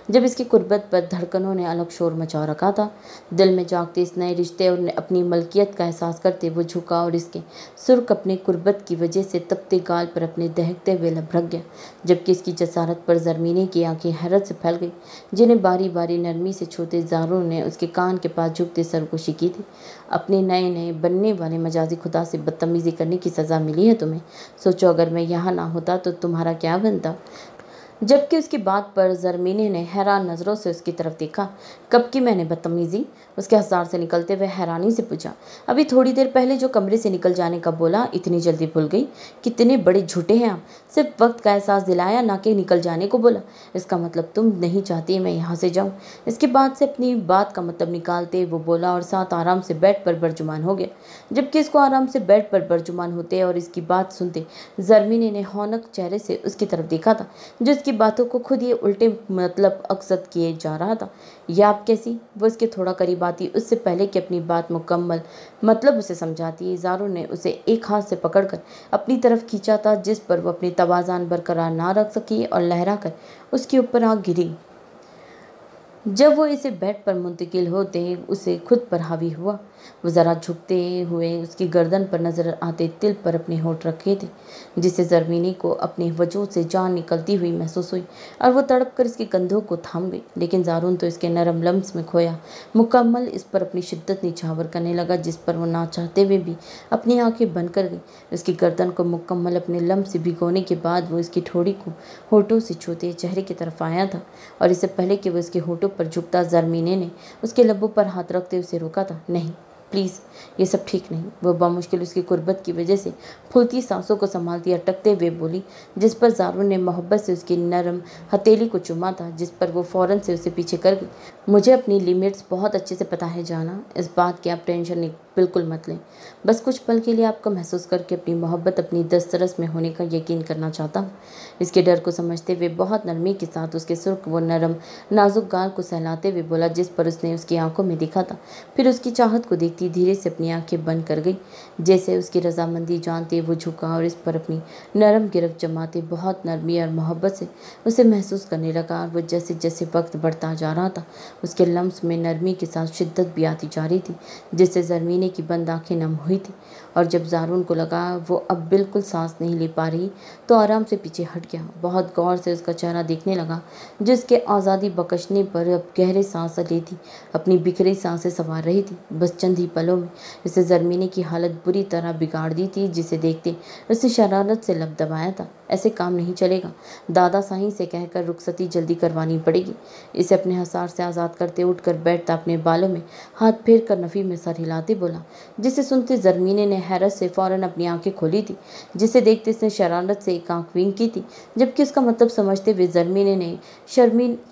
जब इसकी कुर्बत पर धड़कनों ने अलग शोर मचा रखा था। दिल में जागते इस नए रिश्ते और अपनी मलकियत का एहसास करते वो झुका और इसके सुर्ख अपनी कुर्बत की वजह से तपते गाल पर अपने दहकते हुए लबरक गया, जबकि इसकी जसारत पर ज़रमीनी की आंखें हैरत से फैल गई, जिन्हें बारी बारी नरमी से छूते ज़ारून ने उसके कान के पास झुकते सरगोशी की थी। अपने नए नए बनने वाले मजाजी खुदा से बदतमीजी करने की सज़ा मिली है तुम्हें। सोचो अगर मैं यहाँ ना होता तो तुम्हारा क्या बनता। जबकि उसकी बात पर ज़रमीनी ने हैरान नज़रों से उसकी तरफ देखा। कब की मैंने बदतमीज़ी? उसके हज़ार से निकलते हुए हैरानी से पूछा। अभी थोड़ी देर पहले जो कमरे से निकल जाने का बोला, इतनी जल्दी भूल गई? कितने बड़े झूठे हैं आप। सिर्फ वक्त का एहसास दिलाया, ना कि निकल जाने को बोला। इसका मतलब तुम नहीं चाहती मैं यहाँ से जाऊँ। इसके बाद से अपनी बात का मतलब निकालते वो बोला और साथ आराम से बेड पर बरजुमान हो गया। जबकि इसको आराम से बेड पर बरजुमान होते और इसकी बात सुनते ज़रमीनी ने हौनक चेहरे से उसकी तरफ देखा था, जो की बातों को खुद ये उल्टे मतलब अक्सर किए जा रहा था। यह आप कैसी? वो इसके थोड़ा करीब आती उससे पहले कि अपनी बात मुकम्मल मतलब उसे समझाती, ज़ारू ने उसे एक हाथ से पकड़कर अपनी तरफ खींचा था, जिस पर वो अपनी तवाज़ुन बरकरार ना रख सकी और लहरा कर उसके ऊपर आ गिरी। जब वो इसे बेड पर मुंतकिल होते उसे खुद पर हावी हुआ। वो ज़रा झुकते हुए उसकी गर्दन पर नज़र आते तिल पर अपने होंठ रखे थे, जिससे ज़रमीनी को अपने वजूद से जान निकलती हुई महसूस हुई और वो तड़प कर इसके कंधों को थाम गई। लेकिन ज़ारून तो इसके नरम लम्स में खोया मुकम्मल इस पर अपनी शिद्दत निछावर करने लगा, जिस पर वो ना चाहते हुए भी अपनी आंखें बंद कर गई। उसकी गर्दन को मुकम्मल अपने लम्ब से भिगोने के बाद वो इसकी ठोड़ी को होठों से छूते चेहरे की तरफ आया था और इससे पहले कि वो इसके होठों पर झुकता, ज़रमीनी ने उसके लबों पर हाथ रखते उसे रोका था। नहीं प्लीज़, ये सब ठीक नहीं। वो बामुश्किल उसकी कुर्बत की वजह से फूलती सांसों को संभालती अटकते हुए बोली, जिस पर ज़ारून ने मोहब्बत से उसकी नरम हथेली को चूमा था, जिस पर वो फ़ौरन से उसे पीछे कर गई। मुझे अपनी लिमिट्स बहुत अच्छे से पता है जाना, इस बात की आप टेंशन बिल्कुल मत लें। बस कुछ पल के लिए आपको महसूस करके अपनी मोहब्बत अपनी दस्तरस में होने का यकीन करना चाहता हूँ। इसके डर को समझते हुए बहुत नरमी के साथ उसके सुर्ख वो नरम नाजुक गाल को सहलाते हुए बोला, जिस पर उसने उसकी आंखों में देखा था। फिर उसकी चाहत को देखती धीरे से अपनी आंखें बंद कर गई। जैसे उसकी रजामंदी जानते वो झुका और इस पर अपनी नरम गिरफ्त जमाते बहुत नरमी और मोहब्बत से उसे महसूस करने लगा। और वो जैसे जैसे वक्त बढ़ता जा रहा था उसके लम्स में नरमी के साथ शिद्दत भी आती जा रही थी, जिससे ज़रमीनी की बंद आंखें नम हुई थी। और जब ज़ारून को लगा वो अब बिल्कुल सांस नहीं ले पा रही तो आराम से पीछे हट गया। बहुत गौर से उसका चेहरा देखने लगा, जिसके आज़ादी बकशने पर अब गहरे सांस लेती अपनी बिखरी सांसें संवार रही थी। बस चंद ही पलों में इसे ज़रमीनी की हालत बुरी तरह बिगाड़ दी थी, जिसे देखते उसे शरारत से लब दबाया था। ऐसे काम नहीं चलेगा, दादा साईं से कहकर रुखसती जल्दी करवानी पड़ेगी। इसे अपने हसार से आज़ाद करते उठकर बैठता अपने बालों में हाथ फेर कर नफ़ी में सर हिलाते बोला, जिसे सुनते ज़रमीनी ने हैरत से फ़ौरन अपनी आंखें खोली थी, जिसे देखते इसने शरारत से एक आंख विंक की थी। जबकि उसका मतलब समझते हुए ज़रमीनी ने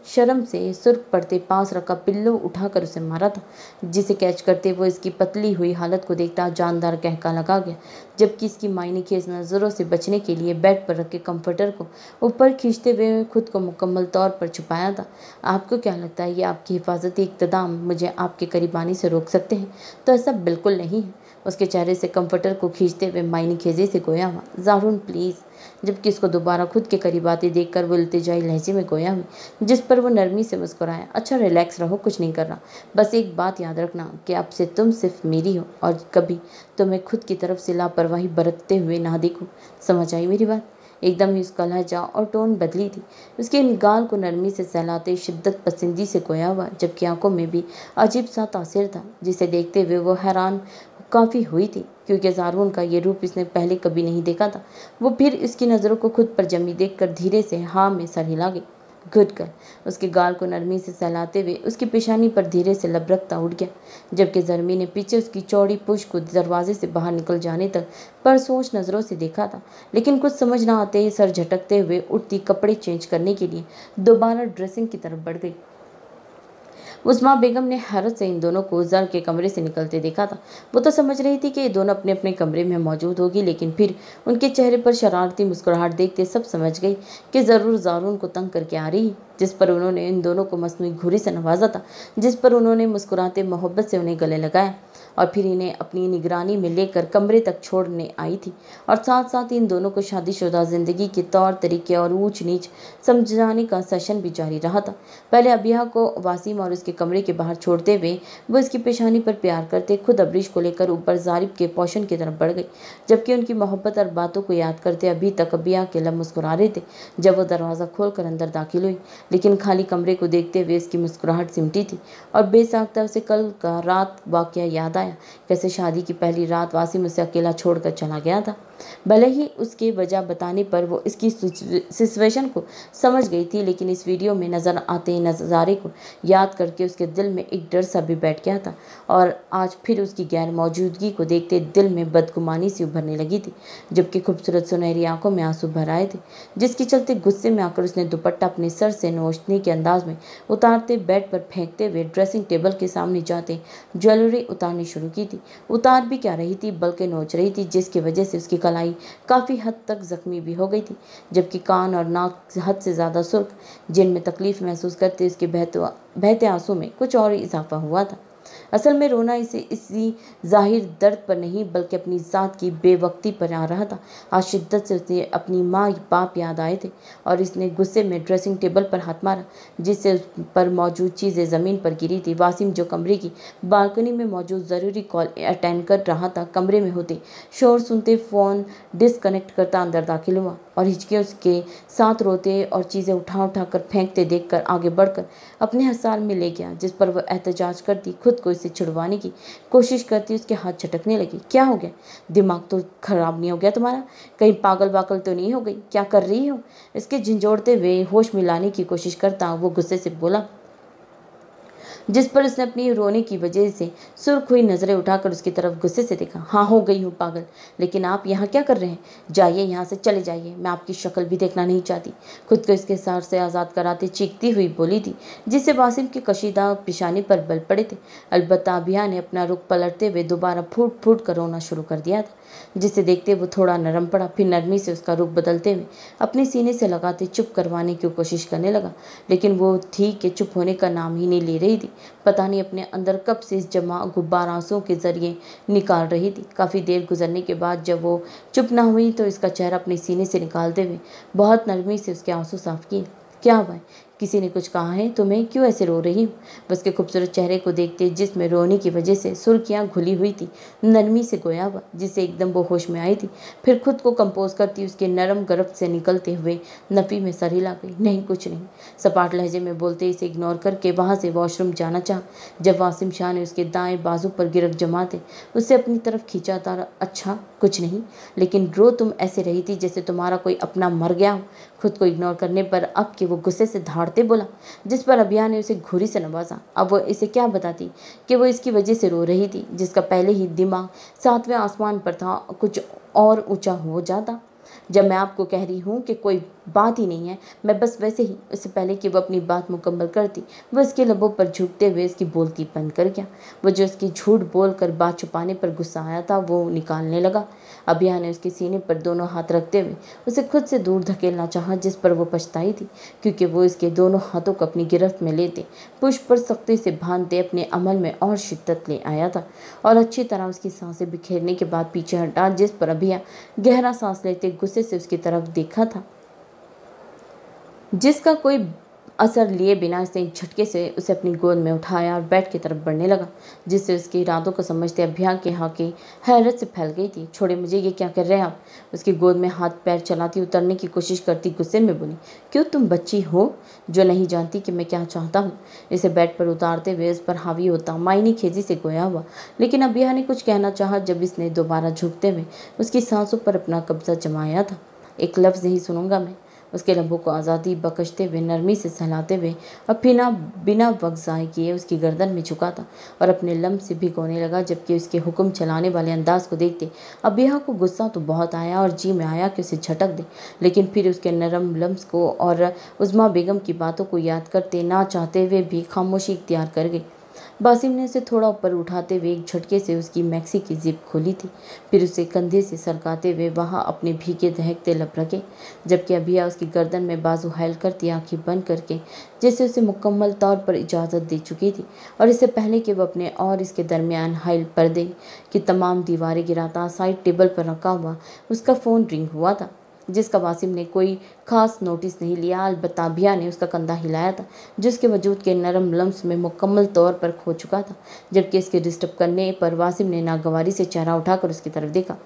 शर्म से सुर्ख पड़ते पास रखा पिल्लो उठाकर उसे मारा था, जिसे कैच करते वो इसकी पतली हुई हालत को देखता जानदार कहका लगा गया। जबकि इसकी मायने खेज नज़रों से बचने के लिए बेड पर रखे कंफर्टर को ऊपर खींचते हुए खुद को मुकम्मल तौर पर छुपाया था। आपको क्या लगता है ये आपकी हिफाजती इक़्तिदाम मुझे आपके करीब आने से रोक सकते हैं? तो ऐसा बिल्कुल नहीं है। उसके चेहरे से कंफर्टर को खींचते हुए मायने खेजे से गोया हुआ, ज़ारून प्लीज़। जबकि इसको दोबारा खुद के करीब आते देखकर वो इल्तिजाई लहजे में गोया हुई, जिस पर वो नरमी से मुस्कुराया। अच्छा रिलैक्स रहो, कुछ नहीं कर रहा। बस एक बात याद रखना कि अब से तुम सिर्फ मेरी हो और कभी तुम्हें खुद की तरफ से लापरवाही बरतते हुए ना देखूं। समझ आई मेरी बात? एकदम ही उसका लहजा और टोन बदली थी। उसके गाल को नरमी से सहलाते शिद्दत पसंदी से गोया हुआ, जबकि आंखों में भी अजीब सा तासीर था, जिसे देखते हुए वो हैरान काफ़ी हुई थी, क्योंकि ज़ारून का ये रूप इसने पहले कभी नहीं देखा था। वो फिर इसकी नज़रों को खुद पर जमी देखकर धीरे से हाँ में सर हिला गई। गुड कर उसके गाल को नरमी से सहलाते हुए उसकी पेशानी पर धीरे से लबरकता उठ गया, जबकि ज़रमी ने पीछे उसकी चौड़ी पुश को दरवाजे से बाहर निकल जाने तक परसोच नज़रों से देखा था। लेकिन कुछ समझ ना आते ही सर झटकते हुए उठती कपड़े चेंज करने के लिए दोबारा ड्रेसिंग की तरफ बढ़ गई। उस्मा बेगम ने हैरत से इन दोनों को ज़र के कमरे से निकलते देखा था। वो तो समझ रही थी कि ये दोनों अपने अपने कमरे में मौजूद होगी, लेकिन फिर उनके चेहरे पर शरारती मुस्कुराहट देखते सब समझ गई कि ज़रूर ज़ारून को तंग करके आ रही है, जिस पर उन्होंने इन दोनों को मसनूई घुरी से नवाजा था, जिस पर उन्होंने मुस्कुराते मोहब्बत से उन्हें गले लगाया और फिर इन्हें अपनी निगरानी में लेकर कमरे तक छोड़ने आई थी और साथ साथ इन दोनों को शादीशुदा जिंदगी के तौर तरीके और ऊंच नीच समझाने का सेशन भी जारी रहा था। पहले अबिया को वासिम और उसके कमरे के बाहर छोड़ते हुए वो इसकी पेशानी पर प्यार करते खुद अबरीश को लेकर ऊपर जारिब के पोषण की तरफ बढ़ गई, जबकि उनकी मोहब्बत और बातों को याद करते अभी तक अबिया के लब मुस्कुरा रहे थे जब वो दरवाज़ा खोलकर अंदर दाखिल हुई। लेकिन खाली कमरे को देखते हुए इसकी मुस्कुराहट सिमटी थी और बेसाख्ता उसे कल का रात वाकया याद आया, कैसे शादी की पहली रात वासिम उसे अकेला छोड़कर चला गया था। भले ही उसके वजह बताने पर वो इसकी सिचुएशन को समझ गई थी, लेकिन इस वीडियो में नज़र आते नज़ारे को याद करके उसके दिल में एक डर सा भी बैठ गया था और आज फिर उसकी गैर मौजूदगी को देखते दिल में बदगुमानी सी उभरने लगी थी, जबकि खूबसूरत सुनहरी आंखों में आंसू भर आए थे, जिसके चलते गुस्से में आकर उसने दुपट्टा अपने सर से नोचने के अंदाज में उतारते बेड पर फेंकते हुए ड्रेसिंग टेबल के सामने जाते ज्वेलरी उतारनी शुरू की थी। उतार भी क्या रही थी बल्कि नोच रही थी, जिसकी वजह से उसकी कलाई काफ़ी हद तक जख्मी भी हो गई थी, जबकि कान और नाक हद से ज़्यादा सुर्ख, जिनमें तकलीफ महसूस करते उसके बहते आंसू में कुछ और इजाफा हुआ था। असल में रोना इसे इसी जाहिर दर्द पर नहीं बल्कि अपनी ज़ात की बेवक्ती पर आ रहा था। आज शिद्दत से उसे अपनी माँ बाप याद आए थे और इसने गुस्से में ड्रेसिंग टेबल पर हाथ मारा, जिससे उस पर मौजूद चीज़ें ज़मीन पर गिरी थी। वासिम जो कमरे की बालकनी में मौजूद ज़रूरी कॉल अटेंड कर रहा था, कमरे में होते शोर सुनते फ़ोन डिसकनेक्ट करता अंदर दाखिल हुआ और हिचके उसके साथ रोते और चीज़ें उठा उठा कर फेंकते देखकर आगे बढ़कर अपने हसार में ले गया, जिस पर वह एहतजाज करती खुद को इससे छुड़वाने की कोशिश करती उसके हाथ झटकने लगी। क्या हो गया? दिमाग तो खराब नहीं हो गया तुम्हारा? कहीं पागल वागल तो नहीं हो गई? क्या कर रही हो? इसके झंझोड़ते हुए होश में लाने की कोशिश करता वो गुस्से से बोला, जिस पर उसने अपनी रोने की वजह से सुर्ख हुई नज़रें उठाकर उसकी तरफ गुस्से से देखा। हाँ, हो गई हूँ पागल, लेकिन आप यहाँ क्या कर रहे हैं? जाइए यहाँ से, चले जाइए, मैं आपकी शक्ल भी देखना नहीं चाहती। खुद को इसके सार से आज़ाद कराते चीखती हुई बोली थी, जिससे वासिम की कशीदा पेशानी पर बल पड़े थे। अलबत्ता अभिया ने अपना रुख पलटते हुए दोबारा फूट फूट कर रोना शुरू कर दिया था, जिसे देखते वो थोड़ा नरम पड़ा, फिर नरमी से उसका रुख बदलते हुए अपने सीने से लगाते चुप करवाने की कोशिश करने लगा, लेकिन वो थी कि चुप होने का नाम ही नहीं ले रही थी। पता नहीं अपने अंदर कब से इस जमा गुब्बार आंसुओं के जरिए निकाल रही थी। काफ़ी देर गुजरने के बाद जब वो चुप न हुई तो इसका चेहरा अपने सीने से निकालते हुए बहुत नरमी से उसके आंसू साफ किए। क्या हुआ है? किसी ने कुछ कहा है तुम्हें? क्यों ऐसे रो रही हो? उसके खूबसूरत चेहरे को देखते जिसमें रोने की वजह से सुर्खियां घुली हुई थी नरमी से गोया हुआ, जिससे एकदम वो होश में आई थी। फिर खुद को कंपोज करती उसके नरम गिरफ्त से निकलते हुए नफ़ी में सर हिला गई। नहीं, कुछ नहीं, सपाट लहजे में बोलते इसे इग्नोर करके वहाँ से वॉशरूम जाना चाहा। जब वासिम शाह ने उसके दाएं बाजू पर गिरफ्त जमाते उसे अपनी तरफ खींचा था। अच्छा, कुछ नहीं, लेकिन रो तुम ऐसे रही थी जैसे तुम्हारा कोई अपना मर गया हो। खुद को इग्नोर करने पर अब कि वो गुस्से से धाड़ते बोला, जिस पर अभिया ने उसे घूरी से नवाजा। अब वो इसे क्या बताती कि वो इसकी वजह से रो रही थी, जिसका पहले ही दिमाग 7वें आसमान पर था, कुछ और ऊंचा हो जाता। जब मैं आपको कह रही हूँ कि कोई बात ही नहीं है, मैं बस वैसे ही। इससे पहले कि वो अपनी बात मुकम्मल करती वो इसके लबों पर झुकते हुए इसकी बोलती बंद कर गया। वो जो इसकी झूठ बोलकर बात छुपाने पर गुस्सा आया था वो निकालने लगा। अभिया ने उसके सीने पर दोनों हाथ रखते हुए उसे खुद से दूर धकेलना चाहा, जिस पर वो पछताई थी, क्योंकि वो इसके दोनों हाथों को अपनी गिरफ्त में लेते पुष्प पर सख्ती से बांधते अपने अमल में और शिद्दत ले आया था और अच्छी तरह उसकी सांसें बिखेरने के बाद पीछे हटा, जिस पर अभिया गहरा सांस लेते गुस्से से उसकी तरफ देखा था, जिसका कोई असर लिए बिना इसने एक झटके से उसे अपनी गोद में उठाया और बेड की तरफ बढ़ने लगा, जिससे उसके इरादों को समझते अभिया की आंखें हैरत से फैल गई थी। छोड़े मुझे, ये क्या कर रहे हैं आप? उसकी गोद में हाथ पैर चलाती उतरने की कोशिश करती गुस्से में बोली, क्यों तुम बच्ची हो जो नहीं जानती कि मैं क्या चाहता हूँ? इसे बेड पर उतारते हुए उस पर हावी होता मायनी खेजी से गोया हुआ, लेकिन अभिया ने कुछ कहना चाहा जब इसने दोबारा झुकते हुए उसकी सांसों पर अपना कब्जा जमाया था। एक लफ्ज़ नहीं सुनूंगा मैं, उसके लबों को आज़ादी बख्शते हुए नरमी से सहलाते हुए और फिर बिना वक्त ज़ाय किए उसकी गर्दन में झुका था और अपने लम्ब से भिगोने लगा, जबकि उसके हुक्म चलाने वाले अंदाज को देखते अबिया को गुस्सा तो बहुत आया और जी में आया कि उसे झटक दे, लेकिन फिर उसके नरम लम्स को और उज़्मा बेगम की बातों को याद करते ना चाहते हुए भी खामोशी इख्तियार कर गई। वासिम ने उसे थोड़ा ऊपर उठाते हुए एक झटके से उसकी मैक्सी की जिप खोली थी, फिर उसे कंधे से सरकाते हुए वहां अपने भीगे दहकते लब रखे, जबकि अभिया उसकी गर्दन में बाजू हायल करती आंखें बंद करके जैसे उसे मुकम्मल तौर पर इजाज़त दे चुकी थी, और इससे पहले कि वो अपने और इसके दरमियान हायल पर्दे की तमाम दीवारें गिराता साइड टेबल पर रखा हुआ उसका फ़ोन रिंग हुआ था, जिसका वासिम ने कोई खास नोटिस नहीं लिया। अलबत्ता अभिया ने उसका कंधा हिलाया था, जिसके वजूद के नरम लम्स में मुकम्मल तौर पर खो चुका था, जबकि इसके डिस्टर्ब करने पर वासिम ने नागवारी से चेहरा उठाकर उसकी तरफ देखा।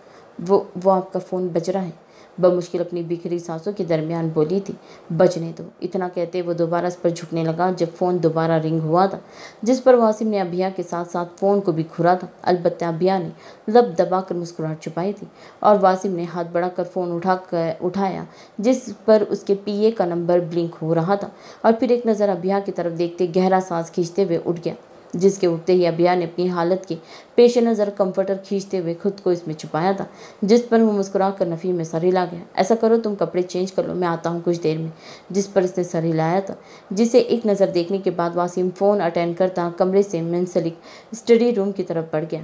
वो आपका फ़ोन बज रहा है, बमुश्किल अपनी बिखरी सांसों के दरमियान बोली थी। बजने दो। इतना कहते वो दोबारा इस पर झुकने लगा जब फ़ोन दोबारा रिंग हुआ था, जिस पर वासिम ने अभिया के साथ साथ फ़ोन को भी घुरा था। अलबत्ता अभिया ने लब दबाकर मुस्कुराहट छुपाई थी और वासिम ने हाथ बढ़ाकर फ़ोन उठाया, जिस पर उसके पीए का नंबर ब्लिंक हो रहा था, और फिर एक नज़र अभिया की तरफ देखते गहरा सांस खींचते हुए उठ गया, जिसके उठते ही अभिया ने अपनी हालत के पेश नज़र कंफर्टर खींचते हुए खुद को इसमें छुपाया था, जिस पर वो मुस्कुरा कर नफ़ी में सर हिला गया। ऐसा करो, तुम कपड़े चेंज कर लो, मैं आता हूँ कुछ देर में। जिस पर इसने सर हिलाया था, जिसे एक नज़र देखने के बाद वासिम फ़ोन अटेंड करता कमरे से मुंसलिक स्टडी रूम की तरफ बढ़ गया।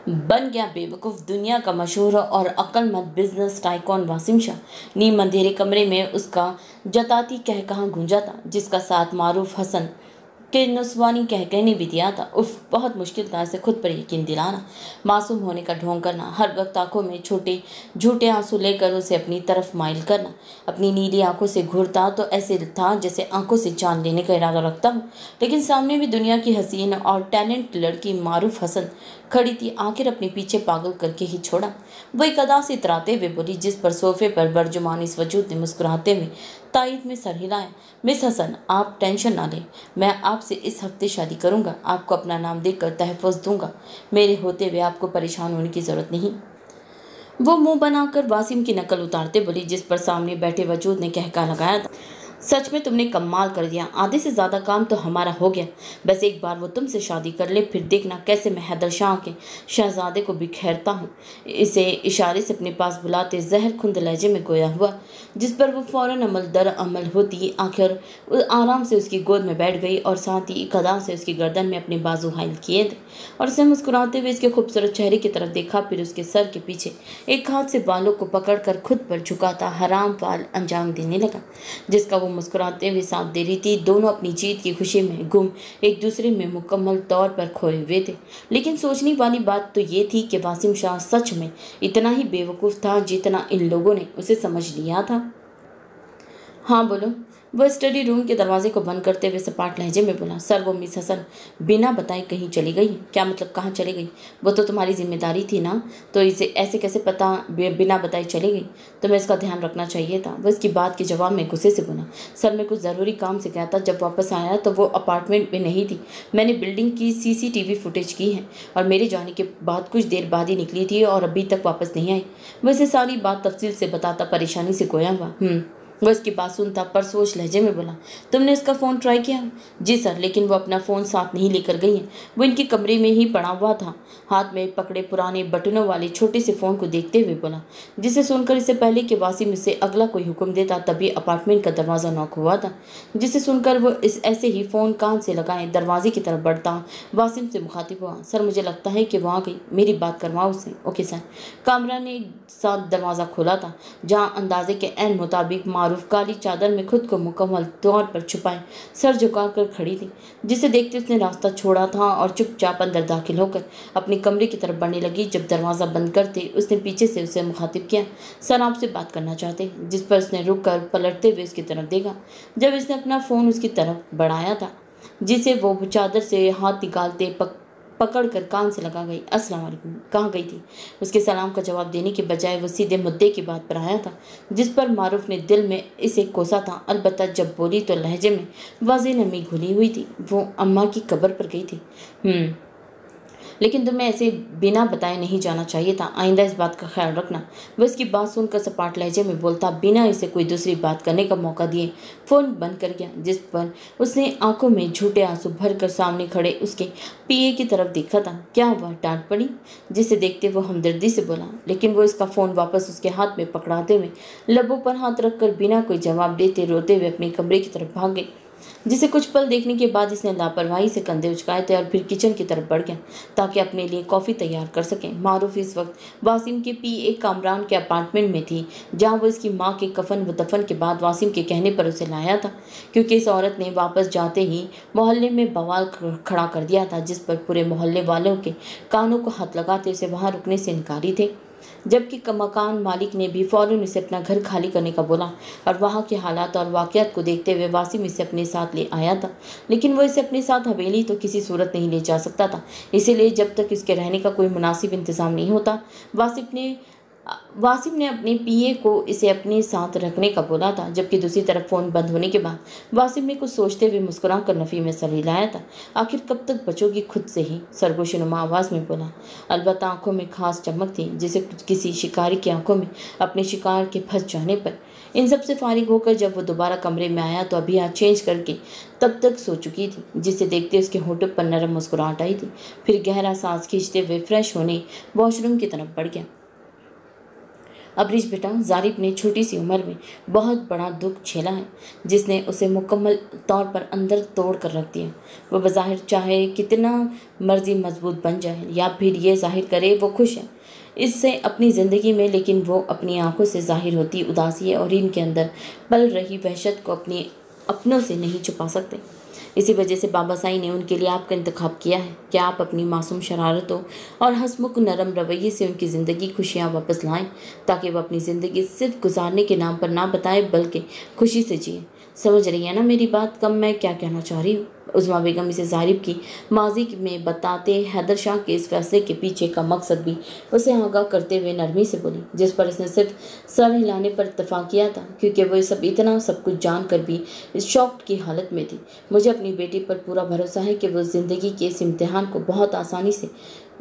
बन गया बेवकूफ़ दुनिया का मशहूर और अक्लमंद बिजनेस टाइकॉन वासिम शाह। नीम अंधेरे कमरे में उसका जताती कहकहा गूंजा था, जिसका साथ मारूफ हसन के नुस्वानी कहने भी दिया था। उफ, बहुत मुश्किल था इसे खुद पर यकीन दिलाना, मासूम होने का ढोंग करना, हर वक्त आंखों में छोटे झूठे आंसू लेकर उसे अपनी तरफ माइल करना। अपनी नीली आंखों से घूरता तो ऐसे था जैसे आंखों से जान लेने का इरादा रखता हूँ, लेकिन सामने भी दुनिया की हसीन और टैलेंट लड़की मारूफ हसन खड़ी थी। आखिर अपने पीछे पागल करके ही छोड़ा, वो एक अदा से इतराते हुए बोली, जिस पर सोफे पर बरजुमान इस वजूद ने मुस्कुराते हुए तायद में सर हिलाया। मिस हसन, आप टेंशन ना लें, मैं आपसे इस हफ्ते शादी करूंगा, आपको अपना नाम देकर तहफ़्फ़ुज़ दूंगा, मेरे होते हुए आपको परेशान होने की ज़रूरत नहीं। वो मुंह बनाकर वासिम की नकल उतारते बोली, जिस पर सामने बैठे वजूद ने कहका लगाया था, सच में तुमने कमाल कर दिया, आधे से ज़्यादा काम तो हमारा हो गया। बस एक बार वो तुमसे शादी कर ले, फिर देखना कैसे मैं हैदर शाह के शहजादे को बिखेरता हूँ। इसे इशारे से अपने पास बुलाते जहर खुंद लहजे में गोया हुआ, जिस पर वो फ़ौरन अमल दर अमल होती आखिर आराम से उसकी गोद में बैठ गई और साथ ही कदा से उसकी गर्दन में अपने बाजू हाइल किए थे और उसे मुस्कुराते हुए इसके खूबसूरत चेहरे की तरफ देखा। फिर उसके सर के पीछे एक हाथ से बालों को पकड़कर खुद पर झुकाता हराम वाल अंजाम देने लगा, जिसका वो मुस्कुराते हुए साथ दे रही थी। दोनों अपनी जीत की खुशी में गुम एक दूसरे में मुकम्मल तौर पर खोए हुए थे, लेकिन सोचने वाली बात तो ये थी कि वासिम शाह सच में इतना ही बेवकूफ़ था जितना इन लोगों ने उसे समझ लिया था। हाँ बोलो, वह स्टडी रूम के दरवाजे को बंद करते हुए सपाट लहजे में बोला, सर वो मिस हसन बिना बताए कहीं चली गई। क्या मतलब, कहाँ चली गई? वो तो तुम्हारी जिम्मेदारी थी ना, तो इसे ऐसे कैसे पता बिना बताए चली गई? तुम्हें इसका ध्यान रखना चाहिए था। वो इसकी बात के जवाब में गुस्से से बोला, सर मैं कुछ ज़रूरी काम से गया था, जब वापस आया तो वो अपार्टमेंट में नहीं थी। मैंने बिल्डिंग की CCTV फुटेज की है और मेरे जाने के बाद कुछ देर बाद ही निकली थी और अभी तक वापस नहीं आई। वैसे सारी बात तफसील से बताता परेशानी से गोया हुआ। वो इसकी बात सुनता पर सोच लहजे में बोला, तुमने इसका फ़ोन ट्राई किया? जी सर, लेकिन वो अपना फ़ोन साथ नहीं लेकर गई है, वो इनके कमरे में ही पड़ा हुआ था। हाथ में पकड़े पुराने बटनों वाले छोटे से फ़ोन को देखते हुए बोला, जिसे सुनकर इससे पहले कि वासिम इससे अगला कोई हुक्म देता तभी अपार्टमेंट का दरवाज़ा नॉक हुआ था, जिसे सुनकर वो इस ऐसे ही फ़ोन कान से लगाए दरवाजे की तरफ बढ़ता वासिम से मुखातिब हुआ, सर मुझे लगता है कि वो आ गई, मेरी बात करवाओ उससे। Okay sir. कामरा ने साथ दरवाज़ा खोला था, जहाँ अंदाजे के एन मुताबिक मारूफ काली चादर में खुद को मुकम्मल तौर पर छुपाए सर झुकाकर खड़ी थी, जिसे देखते उसने रास्ता छोड़ा था और चुपचाप अंदर दाखिल होकर अपने कमरे की तरफ बढ़ने लगी। जब दरवाज़ा बंद करते उसने पीछे से उसे मुखातिब किया, सर आपसे बात करना चाहते, जिस पर उसने रुक कर पलटते हुए उसकी तरफ देखा। जब इसने अपना फ़ोन उसकी तरफ बढ़ाया था, जिसे वो चादर से हाथ निकालते पकड़कर कान से लगा गई। अस्सलाम वालेकुम, कहाँ गई थी? उसके सलाम का जवाब देने के बजाय वो सीधे मुद्दे की बात पर आया था, जिस पर मारूफ ने दिल में इसे कोसा था। अलबत्ता जब बोली तो लहजे में वाज़ेह नमी घुली हुई थी। वो अम्मा की कब्र पर गई थी। लेकिन तुम्हें ऐसे बिना बताए नहीं जाना चाहिए था, आइंदा इस बात का ख्याल रखना। वह इसकी बात सुनकर सपाट लहजे में बोलता बिना इसे कोई दूसरी बात करने का मौका दिए फ़ोन बंद कर गया, जिस पर उसने आंखों में झूठे आंसू भरकर सामने खड़े उसके पीए की तरफ देखा था। क्या हुआ, डांट पड़ी? जिसे देखते वो हमदर्दी से बोला, लेकिन वो इसका फ़ोन वापस उसके हाथ में पकड़ाते हुए लबों पर हाथ रखकर बिना कोई जवाब देते रोते हुए अपने कमरे की तरफ भाग गई, जिसे कुछ पल देखने के बाद इसने लापरवाही से कंधे उचकाए थे और फिर किचन की तरफ बढ़ गया ताकि अपने लिए कॉफ़ी तैयार कर सके। मारूफ इस वक्त वासिम के पीए कामरान के अपार्टमेंट में थी, जहां वो इसकी माँ के कफन व दफन के बाद वासिम के कहने पर उसे लाया था, क्योंकि इस औरत ने वापस जाते ही मोहल्ले में बवाल खड़ा कर दिया था, जिस पर पूरे मोहल्ले वालों के कानों को हाथ लगाते उसे वहां रुकने से इनकारी थे। जबकि मकान मालिक ने भी फौरन इसे अपना घर खाली करने का बोला और वहाँ के हालात और वाक़यात को देखते हुए वासिम इसे अपने साथ ले आया था। लेकिन वो इसे अपने साथ हवेली तो किसी सूरत नहीं ले जा सकता था, इसीलिए जब तक इसके रहने का कोई मुनासिब इंतज़ाम नहीं होता वासिम ने अपने पीए को इसे अपने साथ रखने का बोला था। जबकि दूसरी तरफ फ़ोन बंद होने के बाद वासिम ने कुछ सोचते हुए मुस्कुरा कर नफ़ी में सर हिलाया था। आखिर कब तक बचोगी खुद से ही, सरगोशीनुमा आवाज़ में बोला। अलबत्ता आंखों में खास चमक थी, जिसे किसी शिकारी की आंखों में अपने शिकार के फंस जाने पर। इन सब से फारिग होकर जब वो दोबारा कमरे में आया तो अभी हाथ चेंज करके तब तक सो चुकी थी, जिसे देखते उसके होठों पर नरम मुस्कुराहट आई थी। फिर गहरा सांस खींचते हुए फ्रेश होने वॉशरूम की तरफ बढ़ गया। अब्रिश बेटा, जारिब ने छोटी सी उम्र में बहुत बड़ा दुख झेला है, जिसने उसे मुकम्मल तौर पर अंदर तोड़ कर रख दिया। वो बज़ाहिर चाहे कितना मर्जी मजबूत बन जाए या फिर ये जाहिर करे वो खुश है इससे अपनी ज़िंदगी में, लेकिन वो अपनी आंखों से जाहिर होती उदासी और इनके अंदर पल रही वहशत को अपने अपनों से नहीं छुपा सकते। इसी वजह से बाबा साईं ने उनके लिए आपका इंतखाब किया है कि आप अपनी मासूम शरारतों और हंसमुख नरम रवैये से उनकी ज़िंदगी खुशियाँ वापस लाएं, ताकि वह अपनी ज़िंदगी सिर्फ गुजारने के नाम पर ना बताए बल्कि खुशी से जिए। समझ रही है ना मेरी बात? कम मैं क्या कहना चाह रही हूँ? उज़्मा बेगम इसे जारिब की माजी में बताते हैदर शाह के इस फैसले के पीछे का मकसद भी उसे आगाह करते हुए नरमी से बोली, जिस पर इसने सिर्फ सर हिलाने पर इत्तेफाक किया था, क्योंकि वो इतना सब कुछ जानकर भी इस शॉक्ड की हालत में थी। मुझे अपनी बेटी पर पूरा भरोसा है कि वो ज़िंदगी के इस इम्तिहान को बहुत आसानी से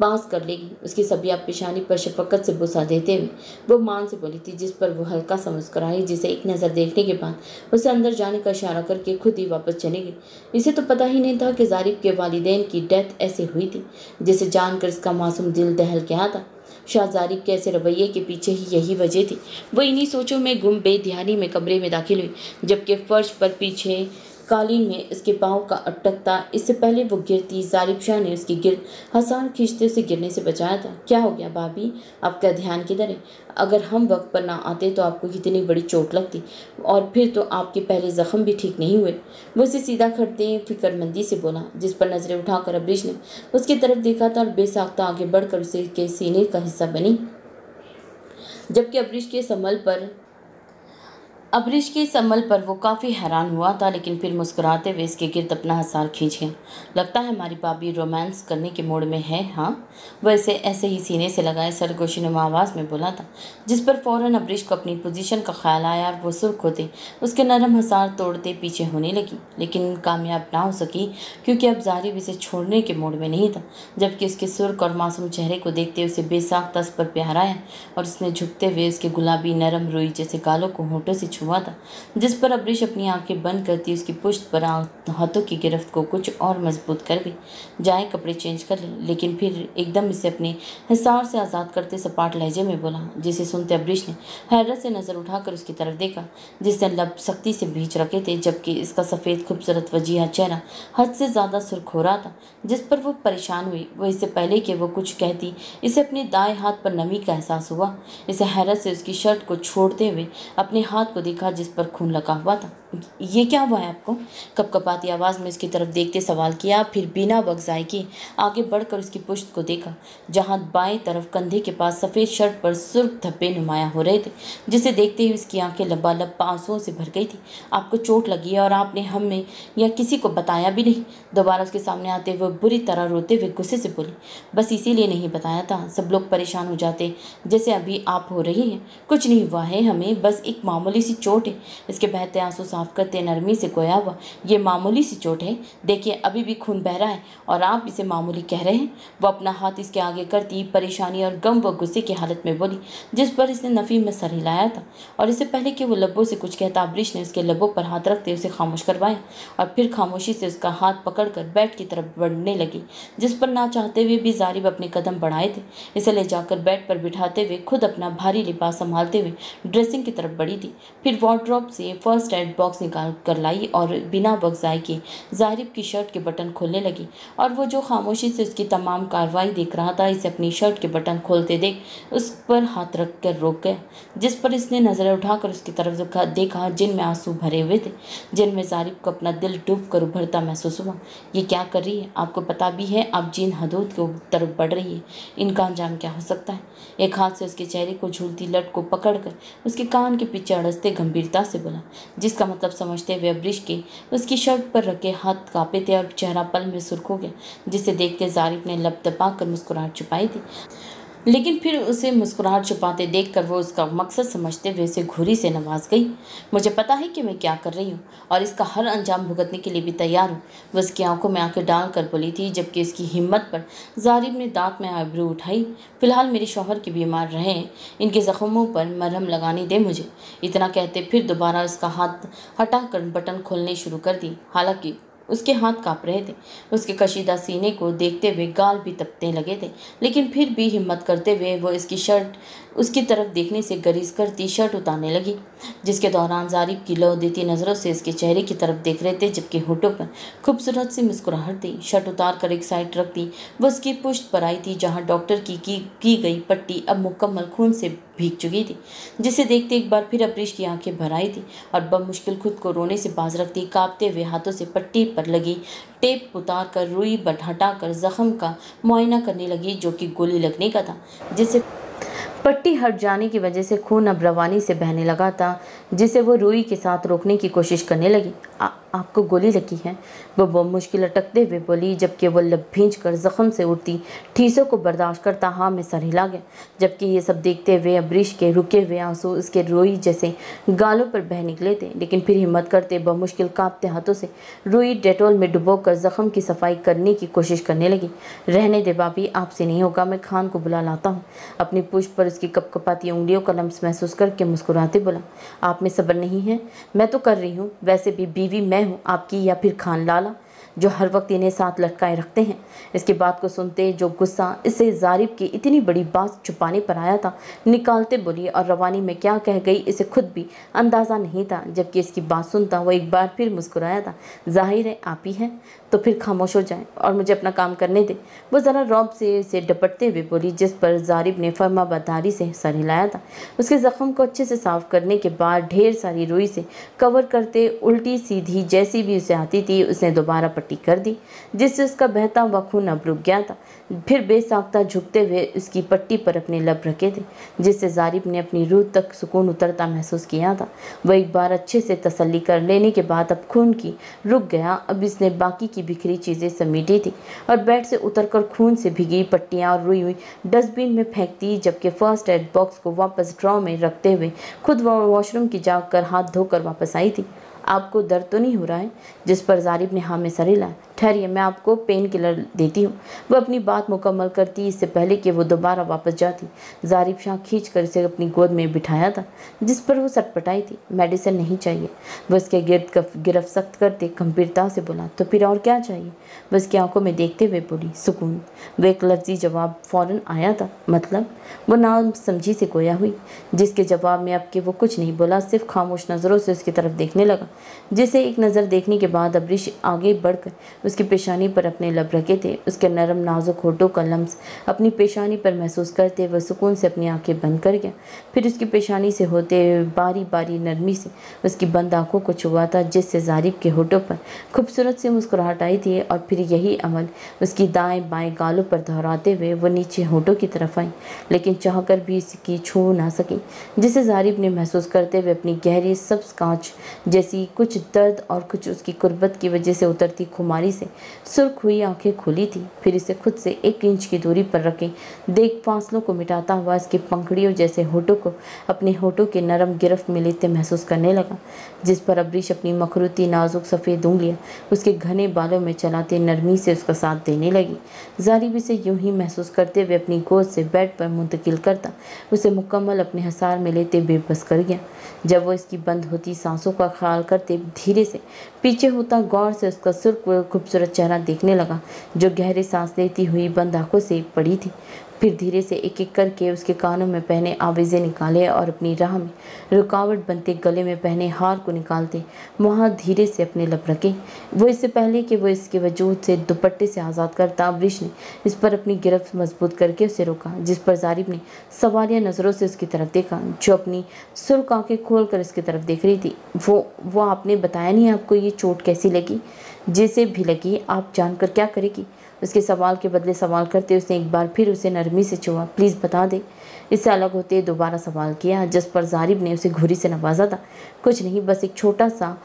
पास कर लेगी। उसकी सबिया पेशानी पर शफकत से बुसा देते हुए वो मान से बोली थी, जिस पर वो हल्का सा मुस्कुराई, जिसे एक नज़र देखने के बाद उसे अंदर जाने का इशारा करके खुद ही वापस चली गई। इसे तो पता ही नहीं था कि जारिब के वालिदैन की डेथ ऐसे हुई थी, जिसे जानकर इसका मासूम दिल दहल गया था। शाह जारिब के ऐसे रवैये के पीछे ही यही वजह थी। वो इन्हीं सोचों में गुम बेध्यानी में कमरे में दाखिल हुई, जबकि फर्श पर पीछे कालीन में उसके पाँव का अटकता इससे पहले वो गिरती, जारिब शाह ने उसकी गिर हसान खींचते उसे गिरने से बचाया था। क्या हो गया भाभी, आपका ध्यान किधर है? अगर हम वक्त पर ना आते तो आपको कितनी बड़ी चोट लगती, और फिर तो आपके पहले जख्म भी ठीक नहीं हुए। वो उसे सीधा करते फिक्रमंदी से बोला, जिस पर नजरें उठाकर अब्रिश ने उसकी तरफ देखा था और बेसाख्ता आगे बढ़कर उसे के सीने का हिस्सा बनी। जबकि अब्रिश के संभल पर वो काफ़ी हैरान हुआ था, लेकिन फिर मुस्कुराते हुए इसके गिर्द अपना हसार खींच गया। लगता है हमारी भाभी रोमांस करने के मूड में है। हाँ, वह इसे ऐसे ही सीने से लगाए सरगोशीनुमा आवाज़ में बोला था, जिस पर फ़ौरन अब्रिश को अपनी पोजीशन का ख्याल आया और वो सुर्ख होते उसके नरम हसार तोड़ते पीछे होने लगी, लेकिन कामयाब ना हो सकी, क्योंकि अब जारिब इसे छोड़ने के मूड में नहीं था। जबकि उसके सुर्ख और मासूम चेहरे को देखते उसे बेसाख्ता उस पर प्यार आया और उसने झुकते हुए उसके गुलाबी नरम रुई जैसे गालों को होठों से हुआ था, जिस पर अब्रिश अपनी आंखें बंद करती उसकी पुश्त पर हाथों की गिरफ्त को कुछ और मजबूत कर गई। जाए कपड़े चेंज कर ले, लेकिन फिर एकदम इसे अपने हिसार से आज़ाद करते सपाट लहजे में बोला, जिसे सुनते अब्रिश ने हैरत से नज़र उठाकर उसकी तरफ देखा, जिसने लब सख्ती से भींच रखे थे, जबकि इसका सफ़ेद खूबसूरत वजीहा चेहरा हद से ज़्यादा सुर्ख हो रहा था, जिस पर वो परेशान हुई। वो इससे पहले कि वो कुछ कहती इसे अपने दाएं हाथ पर नमी का एहसास हुआ। इसे हैरत से उसकी शर्ट को छोड़ते हुए अपने हाथ को देखा, जिस पर खून लगा हुआ था। ये क्या हुआ है आपको? कपकपाती आवाज़ में उसकी तरफ देखते सवाल किया, फिर बिना वक्त ज़ाय किए आगे बढ़कर उसकी पुश्त को देखा, जहां बाएं तरफ कंधे के पास सफ़ेद शर्ट पर सुर्ख धब्बे नुमाया हो रहे थे, जिसे देखते ही उसकी आंखें लबालब आंसुओं से भर गई थी। आपको चोट लगी है और आपने हमें या किसी को बताया भी नहीं? दोबारा उसके सामने आते हुए बुरी तरह रोते हुए गुस्से से बोली। बस इसीलिए नहीं बताया था, सब लोग परेशान हो जाते जैसे अभी आप हो रही हैं। कुछ नहीं हुआ है हमें, बस एक मामूली सी चोट है। इसके बहते आंसू साफ करते नरमी से गोया हुआ, ये मामूली सी चोट है? देखिए अभी भी खून बह रहा है और आप इसे मामूली कह रहे हैं? वो अपना हाथ इसके आगे करती परेशानी और गम व गुस्से की हालत में बोली, जिस पर इसने नफ़ी में सर हिलाया था। और इससे पहले कि वो लब्बों से कुछ कहता, अब्रिश ने उसके लब्बों पर हाथ रखते उसे खामोश करवाया और फिर खामोशी से उसका हाथ पकड़कर बेड की तरफ बढ़ने लगी, जिस पर ना चाहते हुए भी जारिब अपने कदम बढ़ाए थे। इसे ले जाकर बेड पर बिठाते हुए खुद अपना भारी लिबास संभालते हुए ड्रेसिंग की तरफ बढ़ी थी। फिर वार्डरोब से फर्स्ट एड बॉक्स निकाल कर लाई और बिना वक्त ज़ाय के ज़ारिब की शर्ट के बटन खोलने लगी। और वो जो खामोशी से उसकी तमाम कार्रवाई देख रहा था, इसे अपनी शर्ट के बटन खोलते देख उस पर हाथ रख कर रोक गया, जिस पर इसने नज़रें उठाकर उसकी तरफ देखा, जिनमें आंसू भरे हुए थे, जिनमें ज़ारिब को अपना दिल डूब कर उभरता महसूस हुआ। ये क्या कर रही है? आपको पता भी है आप जिन हदूद की तरफ बढ़ रही है, इनका अंजाम क्या हो सकता है? एक हाथ से उसके चेहरे को झूलती लट को पकड़कर उसके कान के पीछे अड़सते गंभीरता से बोला, जिसका मतलब समझते हुए अब्रिश के उसकी शर्ट पर रखे हाथ कांपे थे और चेहरा पल में सुर्ख हो गया, जिसे देखते ज़ारिब ने लब दबाकर मुस्कुराहट छुपाई थी। लेकिन फिर उसे मुस्कुराहट छुपाते देखकर वो उसका मकसद समझते हुए उसे घुरी से नवाज गई। मुझे पता है कि मैं क्या कर रही हूँ और इसका हर अंजाम भुगतने के लिए भी तैयार हूँ, वह उसकी आंखों में आंखें डालकर बोली थी, जबकि इसकी हिम्मत पर ज़ारिब ने दांत में आबरू उठाई। फिलहाल मेरे शौहर के बीमार रहे हैं, इनके जख्मों पर मरहम लगानी दे मुझे। इतना कहते फिर दोबारा उसका हाथ हटाकर बटन खोलने शुरू कर दी। हालांकि उसके हाथ कांप रहे थे, उसके कशीदा सीने को देखते हुए गाल भी तपने लगे थे, लेकिन फिर भी हिम्मत करते हुए वो इसकी शर्ट उसकी तरफ देखने से गरीज करती शर्ट उतारने लगी, जिसके दौरान ज़ारिब की लौ देती नज़रों से इसके चेहरे की तरफ देख रहे थे, जबकि होठों पर खूबसूरत सी मुस्कुराहट थी। शर्ट उतार कर एक साइड रख दी, वो उसकी पुश्त पर आई थी, जहाँ डॉक्टर की गई पट्टी अब मुकम्मल खून से भीग चुकी थी, जिसे देखते एक बार फिर अब्रिश की आंखें भर आई थी और बमुश्किल खुद को रोने से बाज रखती कांपते हुए हाथों से पट्टी पर लगी टेप उतार कर रुई बट हटाकर जख्म का मुआयना करने लगी, जो कि गोली लगने का था, जिसे पट्टी हट जाने की वजह से खून अब रवानी से बहने लगा था, जिसे वो रुई के साथ रोकने की कोशिश करने लगी। आपको गोली लगी है? वो बहुत मुश्किल अटकते हुए बोली, जबकि वो लब भींच कर जख्म से उठती ठीसों को बर्दाश्त करता हाँ में सर हिला गया, जबकि ये सब देखते हुए अब्रिश के रुके हुए आंसू उसके रुई जैसे गालों पर बह निकले थे। लेकिन फिर हिम्मत करते बमुश्किल कांपते हाथों से रुई डेटोल में डुबोकर जख्म की सफाई करने की कोशिश करने लगी। रहने दे भाभी, आपसे नहीं होगा, मैं खान को बुला लाता हूँ। अपनी पुष्प पर उसकी कपकपाती उंगलियों का लम्स महसूस करके मुस्कुराते बोला, आप में सब्र नहीं है? मैं तो कर रही हूँ, वैसे भी बीवी मैं हूँ आपकी या फिर खान लाला, जो हर वक्त इन्हें साथ लटकाए रखते हैं। इसकी बात को सुनते जो गुस्सा इससे ज़ारिब की इतनी बड़ी बात छुपाने पर आया था, निकालते बोली और रवानी में क्या कह गई इसे खुद भी अंदाज़ा नहीं था। जबकि इसकी बात सुनता वो एक बार फिर मुस्कुराया था। जाहिर है आप ही हैं, तो फिर खामोश हो जाएं और मुझे अपना काम करने दें, वो ज़रा रौब से इसे डपटते हुए बोली, जिस पर ज़ारिब ने फर्माबरदारी से सर हिलाया था। उसके ज़ख्म को अच्छे से साफ करने के बाद ढेर सारी रुई से कवर करते उल्टी सीधी जैसी भी उसे आती थी उसने दोबारा पट्टी कर दी, जिससे उसका बहता हुआ खून अब रुक गया था। फिर बेसाख्ता झुकते हुए उसकी पट्टी पर अपने लब रखे थे, जिससे ज़ारिब ने अपनी रूह तक सुकून उतरता महसूस किया था। वह एक बार अच्छे से तसल्ली कर लेने के बाद अब खून की रुक गया। अब इसने बाकी की बिखरी चीज़ें समेटी थी और बेड से उतरकर खून से भीगी पट्टियाँ और रुई हुई डस्टबिन में फेंकती, जबकि फर्स्ट एड बॉक्स को वापस ड्रॉ में रखते हुए खुद वॉशरूम की जाकर हाथ धोकर वापस आई थी। आपको दर्द तो नहीं हो रहा है? जिस पर ज़ारिब ने हाँ में सर हिलाया। ठहरिए, मैं आपको पेन किलर देती हूँ। वह अपनी बात मुकम्मल करती इससे पहले कि वो दोबारा वापस जाती। ज़ारिब शाह खींच कर इसे अपनी गोद में बिठाया था, जिस पर वो सटपटाई थी। मेडिसिन नहीं चाहिए, वह उसके गिरफ्त सख्त करते गंभीरता से बोला। तो फिर और क्या चाहिए? वह उसकी आंखों में देखते हुए बोली, सुकून। वह एक लफ्जी जवाब फ़ौरन आया था। मतलब? वो नाम समझी से गोया हुई, जिसके जवाब में अब के वो कुछ नहीं बोला, सिर्फ खामोश नज़रों से उसकी तरफ देखने लगा, जिसे एक नज़र देखने के बाद अब्रिश आगे बढ़कर उसकी पेशानी पर अपने लब रखे थे। उसके नरम नाजुक होठों का लम्स अपनी पेशानी पर महसूस करते वह सुकून से अपनी आंखें बंद कर गया। फिर उसकी पेशानी से होते हुए बारी बारी नरमी से उसकी बंद आंखों को छुआ था, जिससे ज़ारिब के होठों पर खूबसूरत सी मुस्कुराहट आई थी। और फिर यही अमल उसकी दाएं बाएं गालों पर दोहराते हुए वो नीचे होठों की तरफ आई, लेकिन चाहकर भी इसकी छू ना सकी, जिसे ज़ारिब ने महसूस करते हुए अपनी गहरी सब्ज़ कांच जैसी कुछ दर्द और कुछ उसकी कुर्बत की वजह से उतरती खुमारी से सुर्ख हुई आंखें खुली थी। फिर इसे खुद से 1 इंच की दूरी पर रखे देख फासलों को मिटाता हुआ इसकी पंखड़ियों जैसे होठों को अपने होठों के नरम गिरफ्त में लेते महसूस करने लगा, जिस पर अब्रिश अपनी मखरूती नाजुक सफ़ेद उंगलियां उसके घने बालों में चलाते नरमी से उसका साथ देने लगी। ज़ारिब इसे यूं ही महसूस करते हुए अपनी गोद से बेड पर मुंतकिल करता उसे मुकम्मल अपने हसार में लेते बेबस कर गया। जब वो इसकी बंद होती सांसों का ख्याल करते धीरे से पीछे होता गौर से उसका सुर्ख खूबसूरत चेहरा देखने लगा, जो गहरे सांस लेती हुई बंद आंखों से पड़ी थी। फिर धीरे से एक एक करके उसके कानों में पहने आवेज़े निकाले और अपनी राह में रुकावट बनते गले में पहने हार को निकालते वहाँ धीरे से अपने लब रखे। वो इससे पहले कि वो इसके वजूद से दुपट्टे से आज़ाद करता, अब्रिश ने इस पर अपनी गिरफ्त मजबूत करके उसे रोका, जिस पर जारिब ने सवालिया नज़रों से उसकी तरफ देखा, जो अपनी सुर्ख आंखें खोल कर उसकी तरफ देख रही थी। वो आपने बताया नहीं आपको ये चोट कैसी लगी? जैसे भी लगी आप जानकर क्या करेगी? उसके सवाल के बदले सवाल करते उसने एक बार फिर उसे नरमी से छुआ। प्लीज़ बता दे। इससे अलग होते दोबारा सवाल किया, जिस पर जारिब ने उसे घुरी से नवाजा था। कुछ नहीं, बस एक छोटा सा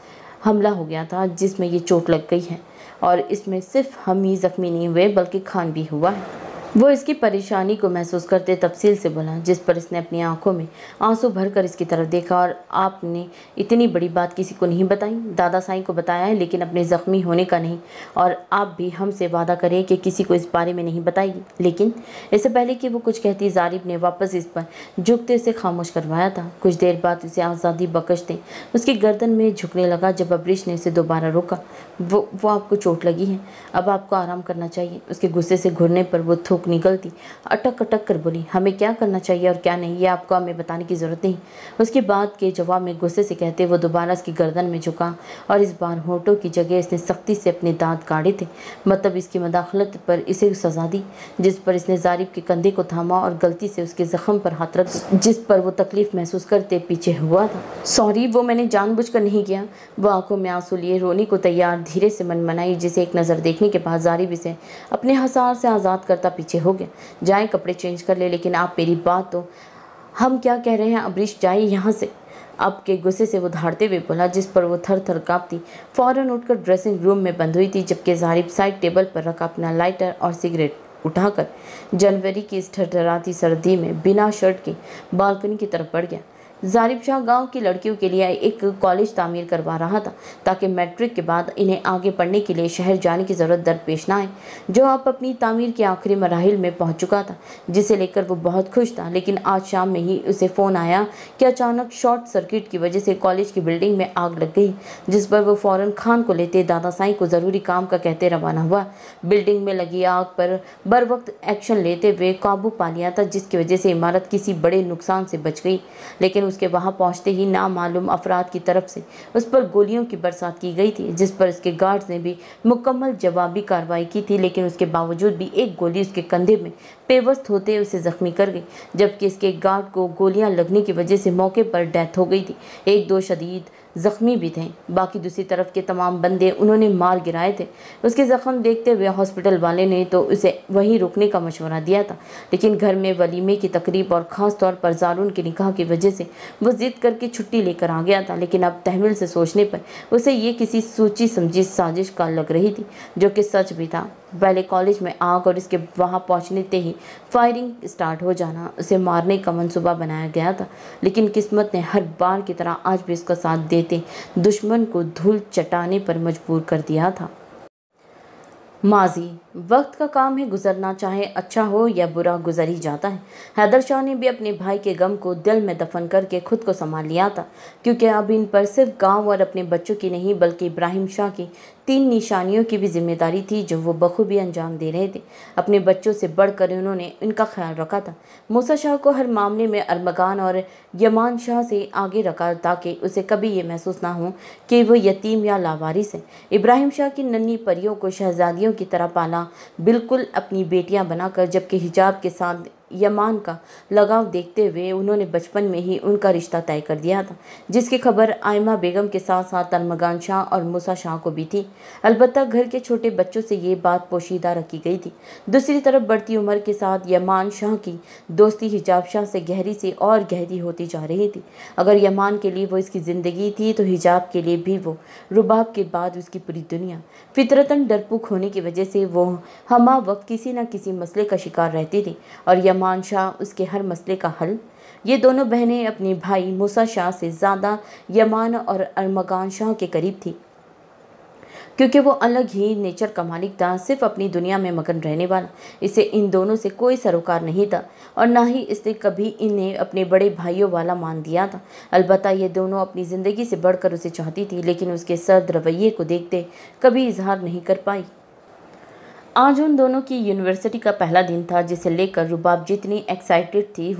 हमला हो गया था जिसमें ये चोट लग गई है, और इसमें सिर्फ हम ही जख्मी नहीं हुए बल्कि खान भी हुआ है। वो इसकी परेशानी को महसूस करते तफसील से बोला, जिस पर इसने अपनी आंखों में आंसू भरकर इसकी तरफ देखा। और आपने इतनी बड़ी बात किसी को नहीं बताई? दादा साईं को बताया है, लेकिन अपने ज़ख्मी होने का नहीं। और आप भी हमसे वादा करें कि किसी को इस बारे में नहीं बताएगी। लेकिन इससे पहले कि वो कुछ कहती, जारिब ने वापस इस पर झुकते उसे खामोश करवाया था। कुछ देर बाद उसे आज़ादी बख्शते उसकी गर्दन में झुकने लगा। जब अब्रिश ने उसे दोबारा रोका, वो आपको चोट लगी है, अब आपको आराम करना चाहिए। उसके गुस्से से घुरने पर वो थूक निकलती अटक अटक कर बोली, हमें क्या करना चाहिए और क्या नहीं, ये आपको हमें बताने की ज़रूरत नहीं। उसकी बात के जवाब में गुस्से से कहते वो दोबारा इसकी गर्दन में झुका, और इस बार होठों की जगह इसने सख्ती से अपने दांत काढ़े थे। मतलब इसकी मदाखलत पर इसे सजा दी, जिस पर इसने जारिब के कंधे को थामा और गलती से उसके जख्म पर हाथ रख, जिस पर वो तकलीफ महसूस करते पीछे हुआ था। सॉरी, वो मैंने जानबूझकर नहीं किया। वो आंखों में आंसू लिए रोने को तैयार धीरे से मनमनाई, जिसे एक नज़र देखने के बाद जारिब इसे अपने हसार से आज़ाद करता पीछे हो गया। जाए कपड़े चेंज कर ले, लेकिन आप मेरी बात तो हम क्या कह रहे हैं अब्रिश, जाए यहाँ से। अब के गुस्से से वो धाड़ते हुए बोला, जिस पर वो थर थर काँपती फौरन उठकर ड्रेसिंग रूम में बंद हुई थी, जबकि जारिब साइड टेबल पर रखा अपना लाइटर और सिगरेट उठाकर जनवरी की इस ठठराती सर्दी में बिना शर्ट के बालकनी की तरफ बढ़ गया। जारिब शाह गांव की लड़कियों के लिए एक कॉलेज तामीर करवा रहा था, ताकि मैट्रिक के बाद इन्हें आगे पढ़ने के लिए शहर जाने की ज़रूरत दरपेश ना आए, जो अब अपनी तामीर के आखिरी मराहिल में पहुंच चुका था, जिसे लेकर वो बहुत खुश था। लेकिन आज शाम में ही उसे फ़ोन आया कि अचानक शॉर्ट सर्किट की वजह से कॉलेज की बिल्डिंग में आग लग गई, जिस पर वो फ़ौरन खान को लेते दादा साईं को ज़रूरी काम का कहते रवाना हुआ। बिल्डिंग में लगी आग पर बर वक्त एक्शन लेते हुए काबू पा लिया था, जिसकी वजह से इमारत किसी बड़े नुकसान से बच गई। लेकिन उसके वहां पहुंचते ही नामालूम अफराद की तरफ से उस पर गोलियों की बरसात की गई थी, जिस पर उसके गार्ड्स ने भी मुकम्मल जवाबी कार्रवाई की थी। लेकिन उसके बावजूद भी एक गोली उसके कंधे में पेवस्त होते उसे जख्मी कर गई, जबकि इसके गार्ड को गोलियां लगने की वजह से मौके पर डेथ हो गई थी। एक दो शदीद जख्मी भी थे, बाकी दूसरी तरफ के तमाम बंदे उन्होंने मार गिराए थे। उसके जख्म देखते हुए हॉस्पिटल वाले ने तो उसे वहीं रुकने का मशवरा दिया था, लेकिन घर में वलीमे की तकरीब और ख़ास तौर पर जारून के निकाह की वजह से वो जिद करके छुट्टी लेकर आ गया था। लेकिन अब तहमील से सोचने पर उसे ये किसी सोची समझी साजिश का लग रही थी, जो कि सच भी था। पहले कॉलेज में आग और इसके वहाँ पहुँचने ही फायरिंग स्टार्ट हो जाना, उसे मारने का मंसूबा बनाया गया था। लेकिन किस्मत ने हर बार की तरह आज भी इसका साथ देते दुश्मन को धूल चटाने पर मजबूर कर दिया था। माजी वक्त का काम है गुजरना, चाहे अच्छा हो या बुरा गुजर ही जाता है। हैदर शाह ने भी अपने भाई के गम को दिल में दफन करके खुद को संभाल लिया था, क्योंकि अब इन पर सिर्फ गांव और अपने बच्चों की नहीं बल्कि इब्राहिम शाह की 3 निशानियों की भी जिम्मेदारी थी, जो वो बखूबी अंजाम दे रहे थे। अपने बच्चों से बढ़कर उन्होंने इनका ख्याल रखा था। मूसा शाह को हर मामले में अरमगान और यमान शाह से आगे रखा, ताकि उसे कभी ये महसूस ना हो कि वो यतीम या लावारिस है। इब्राहिम शाह की नन्ही परियों को शहजादियों की तरह पाला, बिल्कुल अपनी बेटियां बनाकर, जबकि हिजाब के साथ यमान का लगाव देखते हुए उन्होंने बचपन में ही उनका रिश्ता तय कर दिया था, जिसकी खबर आयमा बेगम के साथ साथ अरमगान शाह और मूसा शाह को भी थी। अलबत्ता घर के छोटे बच्चों से ये बात पोशीदा रखी गई थी। दूसरी तरफ बढ़ती उम्र के साथ यमान शाह की दोस्ती हिजाब शाह से गहरी से और गहरी होती जा रही थी। अगर यमान के लिए वो इसकी ज़िंदगी थी, तो हिजाब के लिए भी वो रुबाब के बाद उसकी पूरी दुनिया। फितरतन डरपोक होने की वजह से वो हमा वक्त किसी न किसी मसले का शिकार रहती थी, और यमान शाह उसके हर मसले का हल। ये दोनों बहनें अपने भाई मूसा शाह से ज़्यादा यमान और अरमगान शाह के करीब थी, क्योंकि वो अलग ही नेचर का मालिक था, सिर्फ अपनी दुनिया में मगन रहने वाला। इसे इन दोनों से कोई सरोकार नहीं था, और ना ही इसने कभी इन्हें अपने बड़े भाइयों वाला मान दिया था। अलबत्ता ये दोनों अपनी ज़िंदगी से बढ़कर उसे चाहती थी, लेकिन उसके सर्द रवैये को देखते कभी इजहार नहीं कर पाई। आज उन दोनों की यूनिवर्सिटी का पहला दिन था, जिसे लेकर रुबाब जितनी एक्साइटेड थी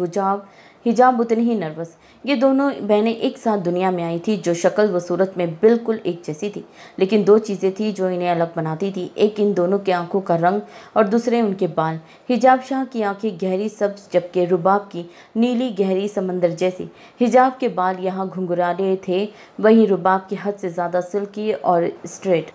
हिजाब उतनी ही नर्वस। ये दोनों बहनें एक साथ दुनिया में आई थी, जो शक्ल व सूरत में बिल्कुल एक जैसी थी। लेकिन दो चीज़ें थी जो इन्हें अलग बनाती थी, एक इन दोनों की आंखों का रंग और दूसरे उनके बाल। हिजाब शाह की आंखें गहरी सब्ज, जबकि रुबाब की नीली गहरी समंदर जैसी। हिजाब के बाल यहाँ घुंघराले थे, वहीं रुबाब की हद से ज़्यादा सिल्की और स्ट्रेट।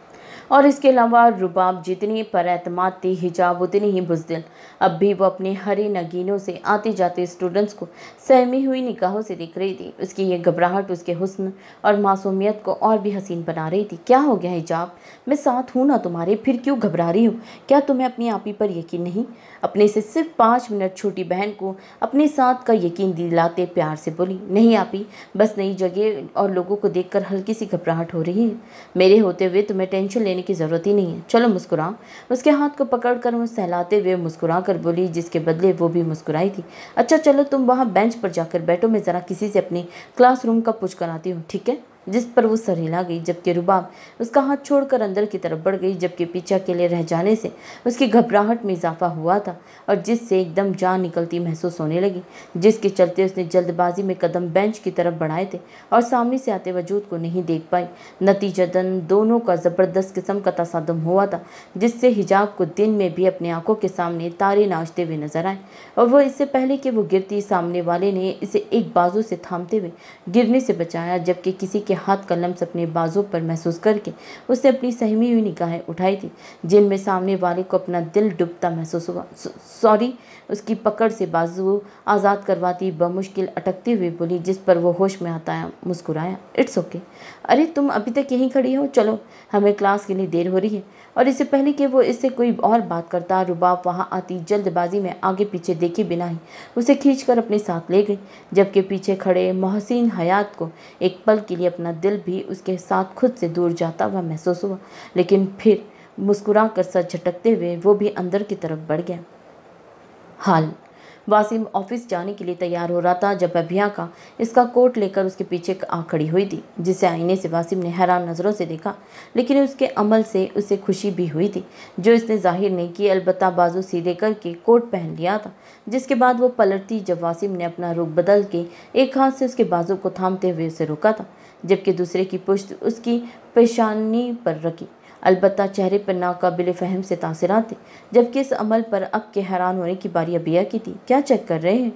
और इसके अलावा रुबाब जितनी परएतमाद थी, हिजाब उतनी ही बुज़दिल। अब भी वो अपने हरे नगीनों से आते जाते स्टूडेंट्स को सहमी हुई निगाहों से देख रही थी। उसकी ये घबराहट उसके हुस्न और मासूमियत को और भी हसीन बना रही थी। क्या हो गया हिजाब? मैं साथ हूँ ना तुम्हारे, फिर क्यों घबरा रही हो? क्या तुम्हें अपनी आप ही पर यकीन नहीं? अपने से सिर्फ 5 मिनट छोटी बहन को अपने साथ का यकीन दिलाते प्यार से बोली। नहीं आपी, बस नई जगह और लोगों को देखकर हल्की सी घबराहट हो रही है। मेरे होते हुए तुम्हें टेंशन लेने की ज़रूरत ही नहीं है। चलो मुस्कुराओ। उसके हाथ को पकड़कर वो सहलाते हुए मुस्कुरा कर बोली, जिसके बदले वो भी मुस्कुराई थी। अच्छा चलो तुम वहाँ बेंच पर जाकर बैठो, मैं ज़रा किसी से अपनी क्लासरूम का पूछ कर आती हूँ, ठीक है? जिस पर वो सर हिला गई, जबकि रुबाब उसका हाथ छोड़कर अंदर की तरफ बढ़ गई, जबकि पीछे अकेले रह जाने से उसकी घबराहट में इजाफा हुआ था और जिससे एकदम जान निकलती महसूस होने लगी, जिसके चलते उसने जल्दबाजी में कदम बेंच की तरफ बढ़ाए थे और सामने से आते वजूद को नहीं देख पाई। नतीजतन दोनों का ज़बरदस्त किस्म का तसादम हुआ था, जिससे हिजाब को दिन में भी अपनी आंखों के सामने तारे नाचते हुए नजर आए। और वह इससे पहले कि वो गिरती, सामने वाले ने इसे एक बाजू से थामते हुए गिरने से बचाया, जबकि किसी के हाथ का लम्स अपने बाजू पर महसूस करके उसने अपनी सहमी हुई निगाहें उठाई थी, जिनमें सामने वाले को अपना दिल डूबता महसूस हुआ। सॉरी, उसकी पकड़ से बाजू आज़ाद करवाती बमुश्किल अटकती हुई बोली, जिस पर वो होश में आता मुस्कुराया। It's okay. अरे तुम अभी तक यहीं खड़ी हो, चलो हमें क्लास के लिए देर हो रही है। और इससे पहले कि वो इससे कोई और बात करता, रुबाब वहाँ आती जल्दबाजी में आगे पीछे देखे बिना ही उसे खींचकर अपने साथ ले गई, जबकि पीछे खड़े मोहसिन हयात को एक पल के लिए अपना दिल भी उसके साथ खुद से दूर जाता हुआ महसूस हुआ। लेकिन फिर मुस्कुरा कर सर झटकते हुए वो भी अंदर की तरफ बढ़ गया। हाल वासिम ऑफिस जाने के लिए तैयार हो रहा था जब अभिया का इसका कोट लेकर उसके पीछे आ खड़ी हुई थी, जिसे आईने से वासिम ने हैरान नज़रों से देखा। लेकिन उसके अमल से उसे खुशी भी हुई थी, जो इसने जाहिर नहीं की। अलबत्ता बाजू सीधे करके कोट पहन लिया था, जिसके बाद वो पलटती जब वासिम ने अपना रुख बदल के एक हाथ से उसके बाजू को थामते हुए उसे रोका था, जबकि दूसरे की पुश्त उसकी पेशानी पर रखी। अलबत्ता चेहरे पर नाकाबिल फ़हम से तासरात थे, जबकि इस अमल पर अब के हैरान होने की बारी अबिया की थी। क्या चेक कर रहे हैं?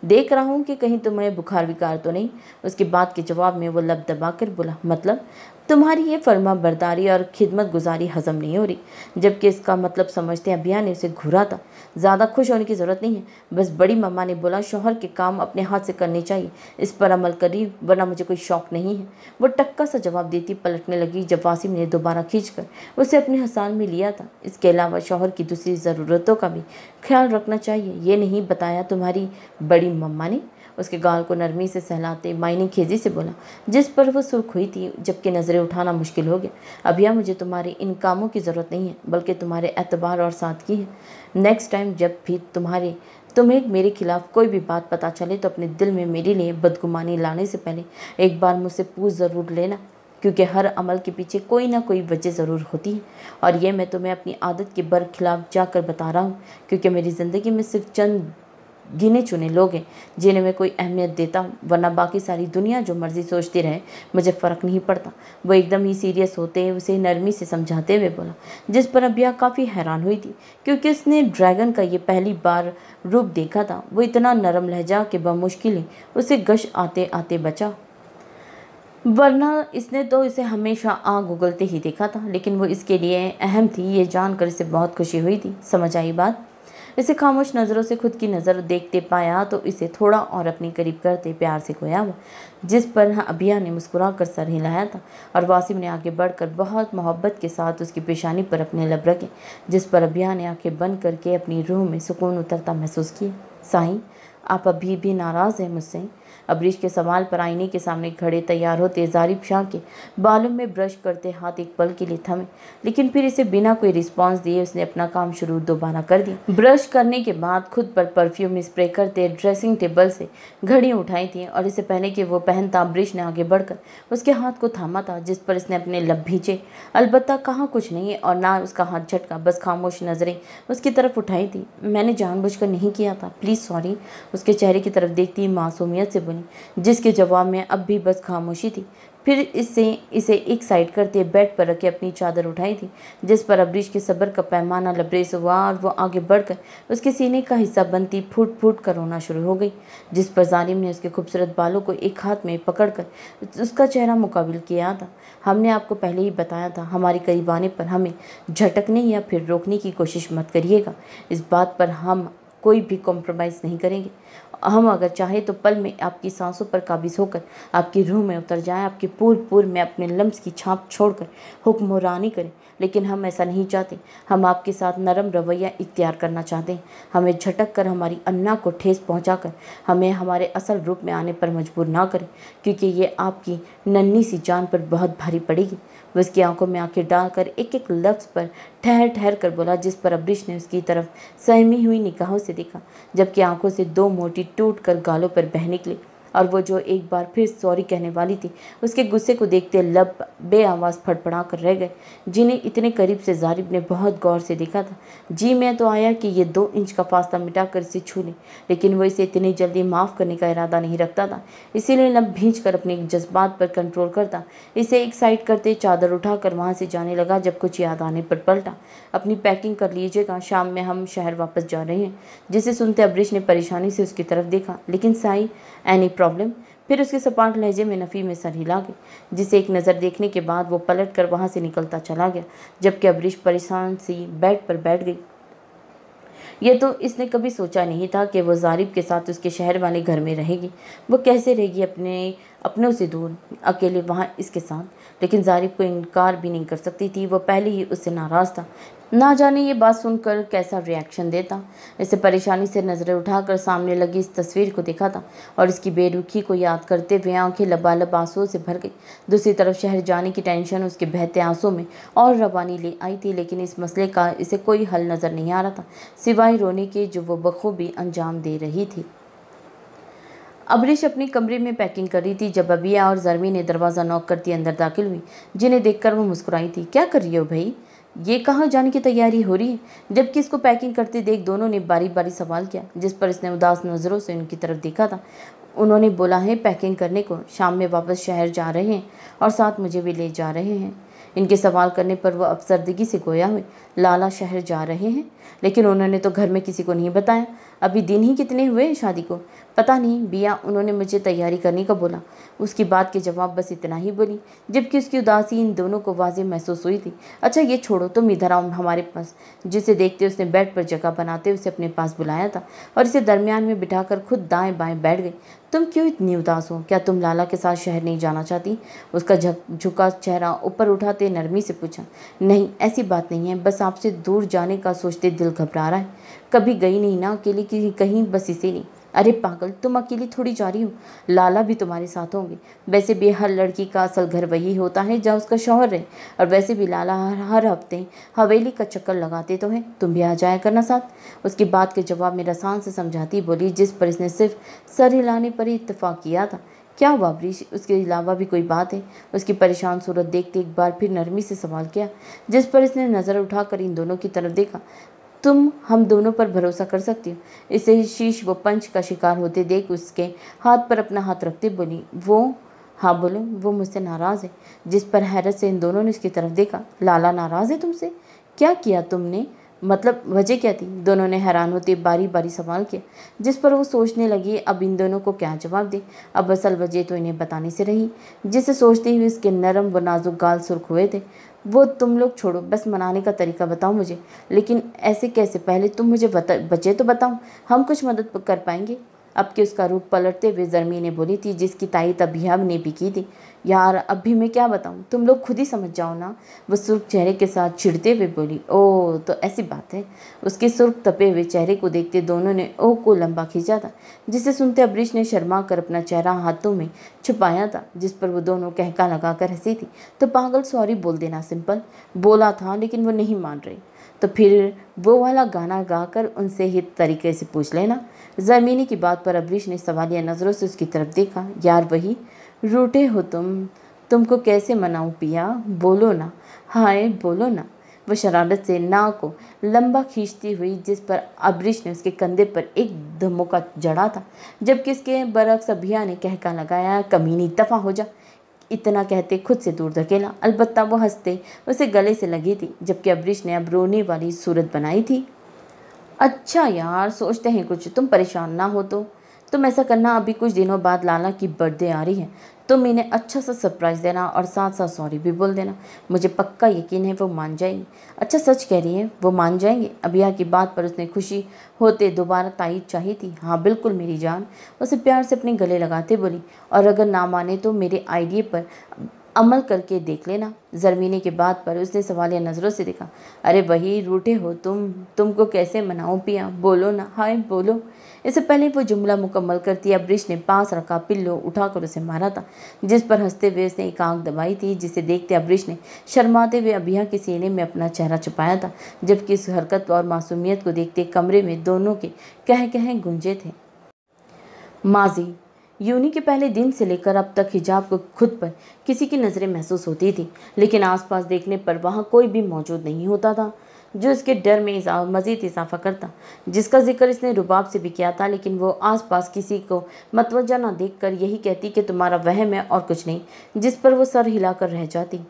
देख रहा हूँ कि कहीं तुम्हें बुखार विकार तो नहीं। उसकी बात के जवाब में वो लब दबाकर बोला, मतलब तुम्हारी ये फर्मा बरदारी और खिदमत गुजारी हजम नहीं हो रही। जबकि इसका मतलब समझते अभिया ने उसे घूरा था। ज़्यादा खुश होने की ज़रूरत नहीं है, बस बड़ी मम्मा ने बोला शौहर के काम अपने हाथ से करने चाहिए, इस पर अमल कर रही हूँ, वरना मुझे कोई शौक नहीं है। वो टक्का सा जवाब देती पलटने लगी जब वासिम ने दोबारा खींचकर उसे अपने हसान में लिया था। इसके अलावा शौहर की दूसरी ज़रूरतों का भी ख्याल रखना चाहिए, ये नहीं बताया तुम्हारी बड़ी मम्मा ने? उसके गाल को नरमी से सहलाते मायने खेजी से बोला, जिस पर वो सुर्ख हुई थी, जबकि नज़रें उठाना मुश्किल हो गया। अभिया मुझे तुम्हारे इन कामों की ज़रूरत नहीं है, बल्कि तुम्हारे एतबार और सादगी है। नेक्स्ट टाइम जब भी तुम्हें मेरे खिलाफ कोई भी बात पता चले तो अपने दिल में मेरे लिए बदगुमानी लाने से पहले एक बार मुझसे पूछ ज़रूर लेना, क्योंकि हर अमल के पीछे कोई ना कोई वजह ज़रूर होती है। और ये मैं तुम्हें अपनी आदत के बरखिलाफ जाकर बता रहा हूँ, क्योंकि मेरी ज़िंदगी में सिर्फ चंद गिने चुने लोग हैं जिन्हें मैं कोई अहमियत देता हूँ, वरना बाकी सारी दुनिया जो मर्जी सोचती रहे, मुझे फ़र्क नहीं पड़ता। वो एकदम ही सीरियस होते उसे नरमी से समझाते हुए बोला, जिस पर अबिया काफ़ी हैरान हुई थी, क्योंकि उसने ड्रैगन का ये पहली बार रूप देखा था। वो इतना नरम लहजा कि बमुश्किल उसे गश आते आते बचा, वरना इसने तो इसे हमेशा आग उगलते ही देखा था। लेकिन वो इसके लिए अहम थी, ये जानकर इसे बहुत खुशी हुई थी। समझ आई बात? इसे खामोश नज़रों से खुद की नज़र देखते पाया तो इसे थोड़ा और अपने करीब करते प्यार से खोया हुआ, जिस पर अभिया ने मुस्कुरा कर सर हिलाया था। और वासिम ने आगे बढ़कर बहुत मोहब्बत के साथ उसकी पेशानी पर अपने लब रखे, जिस पर अभिया ने आंखें बंद करके अपनी रूह में सुकून उतरता महसूस किया। साईं, आप अभी भी नाराज़ हैं मुझसे? अबरीश के सवाल पर आईने के सामने खड़े तैयार होते ज़ारिब शाह के बालों में ब्रश करते हाथ एक पल के लिए थमे, लेकिन फिर इसे बिना कोई रिस्पॉन्स दिए उसने अपना काम शुरू दोबारा कर दिया। ब्रश करने के बाद खुद पर परफ्यूम स्प्रे करते ड्रेसिंग टेबल से घड़ी उठाई थी और इससे पहले कि वो पहनता अबरीश ने आगे बढ़कर उसके हाथ को थामा था, जिस पर इसने अपने लब भींचे। अलबत्ता कहा कुछ नहीं और ना उसका हाथ झटका, बस खामोश नजरें उसकी तरफ उठाई थी। मैंने जानबूझकर नहीं किया था, प्लीज़ सॉरी, उसके चेहरे की तरफ देखती मासूमियत से बोली, जिसके जवाब में अब भी बस खामोशी थी। फिर इसे एक साइड करते बेड पर रखे अपनी चादर उठाई थी, जिस पर अबरीश के सब्र का पैमाना लबरेज हुआ और वो आगे बढ़कर उसके सीने का हिस्सा बनती फूट फूट कर रोना शुरू हो गई, जिस पर ज़ालिम ने उसके खूबसूरत बालों को एक हाथ में पकड़कर उसका चेहरा मुकाबिल किया था। हमने आपको पहले ही बताया था, हमारे करीब आने पर हमें झटकने या फिर रोकने की कोशिश मत करिएगा। इस बात पर हम कोई भी कॉम्प्रोमाइज़ नहीं करेंगे। हम अगर चाहे तो पल में आपकी सांसों पर काबिज होकर आपकी रूह में उतर जाएं, आपके पूर में अपने लम्स की छाप छोड़कर हुक्मरानी करें, लेकिन हम ऐसा नहीं चाहते। हम आपके साथ नरम रवैया इख्तियार करना चाहते हैं। हमें झटक कर हमारी अन्ना को ठेस पहुंचाकर हमें हमारे असल रूप में आने पर मजबूर ना करें, क्योंकि ये आपकी नन्ही सी जान पर बहुत भारी पड़ेगी। वो उसकी आंखों में आंखें डालकर एक एक लफ्ज़ पर ठहर ठहर कर बोला, जिस पर अबरीश ने उसकी तरफ सहमी हुई निगाहों से देखा, जबकि आंखों से दो मोटी टूट कर गालों पर बह निकली। और वो जो एक बार फिर सॉरी कहने वाली थी, उसके गुस्से को देखते लब बेआवाज़ फड़फड़ा कर रह गए, जिन्हें इतने करीब से ज़ारिब ने बहुत गौर से देखा था। जी मैं तो आया कि ये 2 इंच का फासला मिटाकर इसे छू ले, लेकिन वो इसे इतनी जल्दी माफ़ करने का इरादा नहीं रखता था, इसीलिए लब भींच कर अपने जज्बात पर कंट्रोल करता इसे एक साइड करते चादर उठाकर वहाँ से जाने लगा। जब कुछ याद आने पर पलटा, अपनी पैकिंग कर लीजिएगा, शाम में हम शहर वापस जा रहे हैं। जिसे सुनते अबरीश ने परेशानी से उसकी तरफ देखा, लेकिन साई एनी प्रॉब्लम? फिर उसके सपाट लहजे में नफ़ी में सर हिला गई, जिसे एक नज़र देखने के बाद वो पलट कर वहाँ से निकलता चला गया, जबकि अबरीश परेशान सी बेड पर बैठ गई। यह तो इसने कभी सोचा नहीं था कि वो ज़ारिब के साथ उसके शहर वाले घर में रहेगी। वो कैसे रहेगी अपनों से दूर, अकेले वहाँ इसके साथ? लेकिन ज़ारिब को इनकार भी नहीं कर सकती थी, वो पहले ही उससे नाराज़ था। ना जाने ये बात सुनकर कैसा रिएक्शन देता। इसे परेशानी से नज़रें उठाकर सामने लगी इस तस्वीर को देखा था और इसकी बेरुखी को याद करते हुए आंखें लबालब आंसुओं से भर गई। दूसरी तरफ शहर जाने की टेंशन उसके बहते आंसुओं में और रवानी ले आई थी, लेकिन इस मसले का इसे कोई हल नज़र नहीं आ रहा था, सिवाय रोने के, जो वो बखूबी अंजाम दे रही थी। अबरीश अपनी कमरे में पैकिंग कर रही थी जब अबिया और ज़रमी ने दरवाज़ा नॉक करती अंदर दाखिल हुई, जिन्हें देखकर वो मुस्कुराई थी। क्या कर रही हो भाई? ये कहाँ जाने की तैयारी हो रही है? जबकि इसको पैकिंग करते देख दोनों ने बारी बारी सवाल किया, जिस पर इसने उदास नज़रों से उनकी तरफ देखा था। उन्होंने बोला है पैकिंग करने को, शाम में वापस शहर जा रहे हैं और साथ मुझे भी ले जा रहे हैं। इनके सवाल करने पर वह अफसरदगी से गोया हुई। लाला शहर जा रहे हैं? लेकिन उन्होंने तो घर में किसी को नहीं बताया। अभी दिन ही कितने हुए हैं शादी को? पता नहीं बिया, उन्होंने मुझे तैयारी करने का बोला। उसकी बात के जवाब बस इतना ही बोली, जबकि उसकी उदासी इन दोनों को वाज़ेह महसूस हुई थी। अच्छा ये छोड़ो, तुम इधर आओ हमारे पास। जिसे देखते उसने बेड पर जगह बनाते उसे अपने पास बुलाया था और इसे दरमियान में बिठाकर खुद दाएं बाएं बैठ गई। तुम क्यों इतनी उदास हो? क्या तुम लाला के साथ शहर नहीं जाना चाहती? उसका झुका चेहरा ऊपर उठाते नरमी से पूछा। नहीं, ऐसी बात नहीं है, बस आपसे दूर जाने का सोचते दिल घबरा रहा है। कभी गई नहीं ना अकेली की कहीं, बस इसे नहीं। अरे पागल, तुम अकेली थोड़ी जा रही हो, लाला भी तुम्हारे साथ होंगे। वैसे भी हर लड़की का असल घर वही होता है जहाँ उसका शौहर रहे, और वैसे भी लाला हर हफ्ते हवेली का चक्कर लगाते तो हैं, तुम भी आ जाया करना साथ। उसकी बात के जवाब में रसान से समझाती बोली, जिस पर इसने सिर्फ सर हिलाने पर ही इत्तेफाक किया था। क्या हुआ अबरीश, उसके अलावा भी कोई बात है? उसकी परेशान सूरत देखते एक बार फिर नरमी से सवाल किया, जिस पर इसने नज़र उठाकर इन दोनों की तरफ देखा। तुम हम दोनों पर भरोसा कर सकती हो? इसे शीश व पंच का शिकार होते देख उसके हाथ पर अपना हाथ रखते बोली, वो हाँ बोलो, वो मुझसे नाराज़ है। जिस पर हैरत से इन दोनों ने उसकी तरफ देखा। लाला नाराज़ है तुमसे? क्या किया तुमने? मतलब वजह क्या थी? दोनों ने हैरान होते बारी बारी सवाल किया, जिस पर वो सोचने लगी अब इन दोनों को क्या जवाब दे। अब असल वजह तो इन्हें बताने से रही, जिसे सोचते हुए इसके नरम व नाजुक गाल सुर्ख हुए थे। वो तुम लोग छोड़ो, बस मनाने का तरीका बताओ मुझे। लेकिन ऐसे कैसे? पहले तुम मुझे वजह तो बताओ, हम कुछ मदद कर पाएंगे। अब कि उसका रूप पलटते हुए ज़रमीन बोली थी, जिसकी तायीद अभियान ने भी की थी। यार अब भी मैं क्या बताऊँ, तुम लोग खुद ही समझ जाओ ना। वो सुर्ख चेहरे के साथ चिढ़ते हुए बोली। ओह तो ऐसी बात है। उसके सुर्ख तपे हुए चेहरे को देखते दोनों ने ओह को लंबा खींचा था, जिसे सुनते अब्रीश ने शर्मा कर अपना चेहरा हाथों में छुपाया था, जिस पर वो दोनों कहका लगा कर हंसी थी। तो पागल सॉरी बोल देना सिंपल, बोला था लेकिन वो नहीं मान रही। तो फिर वो वाला गाना गाकर उनसे ही तरीके से पूछ लेना। ज़मीनी की बात पर अब्रीश ने सवालिया नज़रों से उसकी तरफ देखा। यार वही रूठे हो तुमको कैसे मनाऊं पिया, बोलो ना, हाय बोलो ना। वह शरारत से नाव को लंबा खींचती हुई, जिस पर अब्रीश ने उसके कंधे पर एक धमोका जड़ा था, जबकि इसके बरक्स अभिया ने कहका लगाया, कमीनी दफा हो जा। इतना कहते खुद से दूर धकेला। अलबत्ता वो हंसते उसे गले से लगी थी, जबकि अब्रीश ने अब रोने वाली सूरत बनाई थी। अच्छा यार सोचते हैं कुछ, तुम परेशान ना हो तो। तुम ऐसा करना, अभी कुछ दिनों बाद लाला की बर्थडे आ रही है, तुम इन्हें अच्छा सा सरप्राइज़ देना और साथ साथ सॉरी भी बोल देना। मुझे पक्का यकीन है वो मान जाएंगे। अच्छा सच कह रही है, वो मान जाएंगे? अभिया की बात पर उसने खुशी होते दोबारा तायीद चाही थी। हाँ बिल्कुल मेरी जान, उसे प्यार से अपने गले लगाते बोली। और अगर ना माने तो मेरे आइडिया पर अमल करके देख लेना। ज़रमीनी के बात पर उसने सवालिया नज़रों से देखा। अरे वही रूठे हो तुमको कैसे मनाऊं पिया, बोलो ना, हाय बोलो। इससे पहले वो जुमला मुकम्मल करती अब्रीश ने पास रखा पिल्लो उठाकर उसे मारा था, जिस पर हंसते हुए उसने एक आंख दबाई थी, जिसे देखते अब्रीश ने शर्माते हुए अभिया के सीने में अपना चेहरा छुपाया था, जबकि इस हरकत और मासूमियत को देखते कमरे में दोनों के कह गूंजे थे। माजी यूनी के पहले दिन से लेकर अब तक हिजाब को खुद पर किसी की नज़रें महसूस होती थी, लेकिन आसपास देखने पर वहाँ कोई भी मौजूद नहीं होता था जो इसके डर में मज़ीद इजाफा करता, जिसका जिक्र इसने रुबाब से भी किया था। लेकिन वो आसपास किसी को मतवज्जा ना देखकर यही कहती कि तुम्हारा वहम है और कुछ नहीं, जिस पर वो सर हिलाकर रह जाती।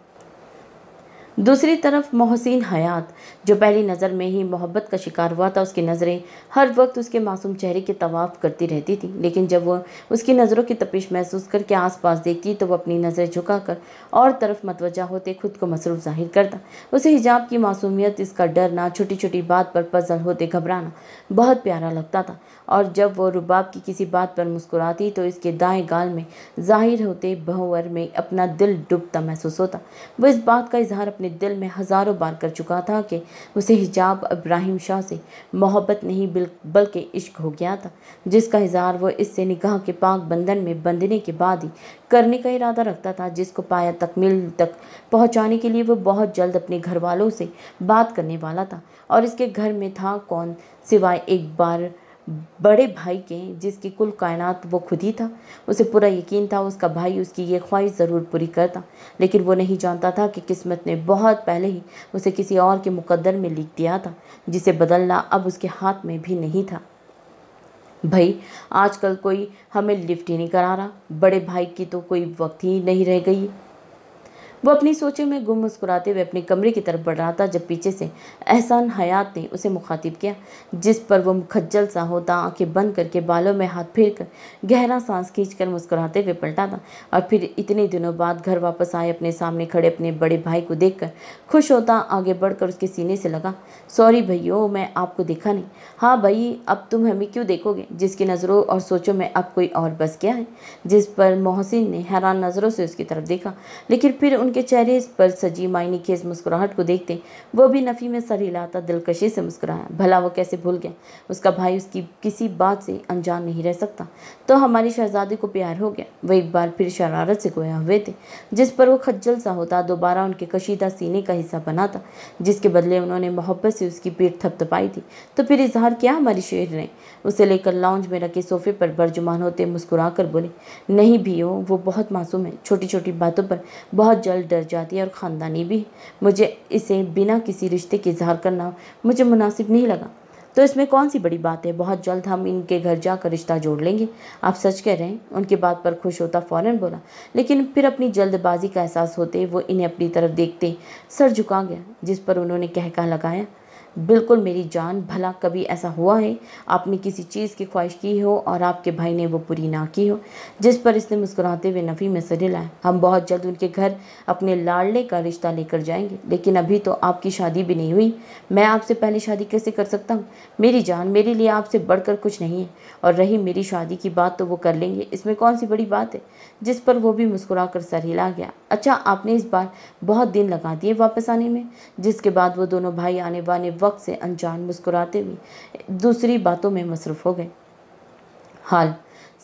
दूसरी तरफ मोहसिन हयात, जो पहली नज़र में ही मोहब्बत का शिकार हुआ था, उसकी नज़रें हर वक्त उसके मासूम चेहरे के तवाफ़ करती रहती थी। लेकिन जब वह उसकी नज़रों की तपिश महसूस करके आसपास देखती तो वह अपनी नज़रें झुकाकर और तरफ मतवजा होते खुद को मसरूफ़ जाहिर करता। उसे हिजाब की मासूमियत, इसका डरना, छोटी छोटी बात पर पजल होते घबराना बहुत प्यारा लगता था। और जब वो रुबाब की किसी बात पर मुस्कुराती तो इसके दाएं गाल में जाहिर होते भंवर में अपना दिल डूबता महसूस होता। वो इस बात का इजहार अपने दिल में हज़ारों बार कर चुका था कि उसे हिजाब इब्राहिम शाह से मोहब्बत नहीं बल्कि इश्क हो गया था, जिसका इजहार वो इससे निगाह के पाक बंधन में बंधने के बाद ही करने का इरादा रखता था, जिसको पाया तकमील तक पहुंचाने के लिए वो बहुत जल्द अपने घर वालों से बात करने वाला था। और इसके घर में था कौन सिवाय एक बार बड़े भाई के, जिसकी कुल कायनात वो खुद ही था। उसे पूरा यकीन था उसका भाई उसकी ये ख्वाहिश ज़रूर पूरी करता, लेकिन वो नहीं जानता था कि किस्मत ने बहुत पहले ही उसे किसी और के मुकद्दर में लिख दिया था, जिसे बदलना अब उसके हाथ में भी नहीं था। भाई आजकल कोई हमें लिफ्ट ही नहीं करा रहा, बड़े भाई की तो कोई वक्त ही नहीं रह गई। वो अपनी सोचों में गुम मुस्कुराते हुए अपने कमरे की तरफ बढ़ रहा था जब पीछे से एहसान हयात ने उसे मुखातिब किया, जिस पर वो खज्जल सा होता आंखें बंद करके बालों में हाथ फेर कर गहरा सांस खींचकर मुस्कुराते हुए पलटा था। और फिर इतने दिनों बाद घर वापस आए अपने सामने खड़े अपने बड़े भाई को देखकर खुश होता आगे बढ़कर उसके सीने से लगा। सॉरी भैया, मैं आपको देखा नहीं। हाँ भाई, अब तुम हमें क्यों देखोगे, जिसकी नज़रों और सोचों में अब कोई और बस गया है। जिस पर मोहसिन ने हैरान नज़रों से उसकी तरफ देखा, लेकिन फिर उनके चेहरे पर सजी मायने खेज मुस्कुराहट को देखते वो भी नफ़ी में सर हिलाता दिलकशी से मुस्कुराया। भला वो कैसे भूल गया, उसका भाई उसकी किसी बात से अनजान नहीं रह सकता। तो हमारी शहजादी को प्यार हो गया, वो एक बार फिर शरारत से गोया हुए थे, जिस पर वो खज्जल सा होता दोबारा उनके कशीदा सीने का हिस्सा बना था, जिसके बदले उन्होंने मोहब्बत से उसकी पीठ थपथपाई थी। तो फिर इजहार किया हमारी शेर ने, उसे लेकर लाउंज में रखे सोफे पर बरजुमान होते मुस्कुरा कर बोले। नहीं भी हो, वो बहुत मासूम है, छोटी छोटी बातों पर बहुत जल्द डर जाती है और ख़ानदानी भी है। मुझे इसे बिना किसी रिश्ते के इजहार करना मुझे मुनासिब नहीं लगा। तो इसमें कौन सी बड़ी बात है, बहुत जल्द हम इनके घर जाकर रिश्ता जोड़ लेंगे। आप सच कह रहे हैं? उनकी बात पर खुश होता फ़ौरन बोला, लेकिन फिर अपनी जल्दबाजी का एहसास होते वो इन्हें अपनी तरफ देखते सर झुका गया, जिस पर उन्होंने कहका लगाया। बिल्कुल मेरी जान, भला कभी ऐसा हुआ है आपने किसी चीज़ की ख्वाहिश की हो और आपके भाई ने वो पूरी ना की हो? जिस पर इसने मुस्कुराते हुए नफ़ी में सिर हिलाया। हम बहुत जल्द उनके घर अपने लाडले का रिश्ता लेकर जाएंगे, लेकिन अभी तो आपकी शादी भी नहीं हुई। मैं आपसे पहले शादी कैसे कर सकता हूँ? मेरी जान, मेरे लिए आपसे बढ़कर कुछ नहीं है। और रही मेरी शादी की बात तो वो कर लेंगे, इसमें कौन सी बड़ी बात है? जिस पर वो भी मुस्कुराकर सर हिला गया। अच्छा, आपने इस बार बहुत दिन लगा दिए वापस आने में। जिसके बाद वो दोनों भाई आने वाले वक्त से अनजान मुस्कुराते हुए दूसरी बातों में मसरूफ हो गए। हाल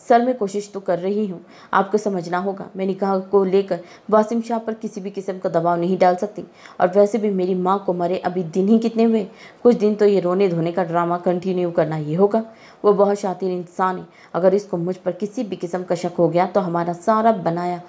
सर, मैं कोशिश तो कर रही हूँ। आपको समझना होगा, मैं निकाह को लेकर वासिम शाह पर किसी भी किस्म का दबाव नहीं डाल सकती। और वैसे भी मेरी माँ को मरे अभी दिन ही कितने हुए? कुछ दिन तो ये रोने धोने का ड्रामा कंटिन्यू करना ही होगा। वो बहुत शातिर इंसान है। अगर इसको मुझ पर किसी भी किस्म का शक हो गया तो हमारा सारा बनाया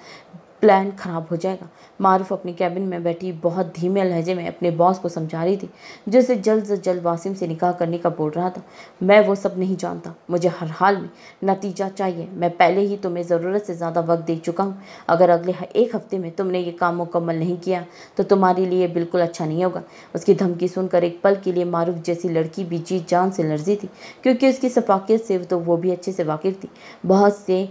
प्लान खराब हो जाएगा। मारूफ अपनी कैबिन में बैठी बहुत धीमे लहजे में अपने बॉस को समझा रही थी, जो उसे जल्द से जल्द वासिम से निकाह करने का बोल रहा था। मैं वो सब नहीं जानता, मुझे हर हाल में नतीजा चाहिए। मैं पहले ही तुम्हें ज़रूरत से ज़्यादा वक्त दे चुका हूँ। अगर अगले एक हफ्ते में तुमने ये काम मुकम्मल नहीं किया तो तुम्हारे लिए बिल्कुल अच्छा नहीं होगा। उसकी धमकी सुनकर एक पल के लिए मारूफ जैसी लड़की भी जी जान से लर्जी थी, क्योंकि उसकी सफाकियत से तो वो भी अच्छे से वाकिफ थी। बहुत से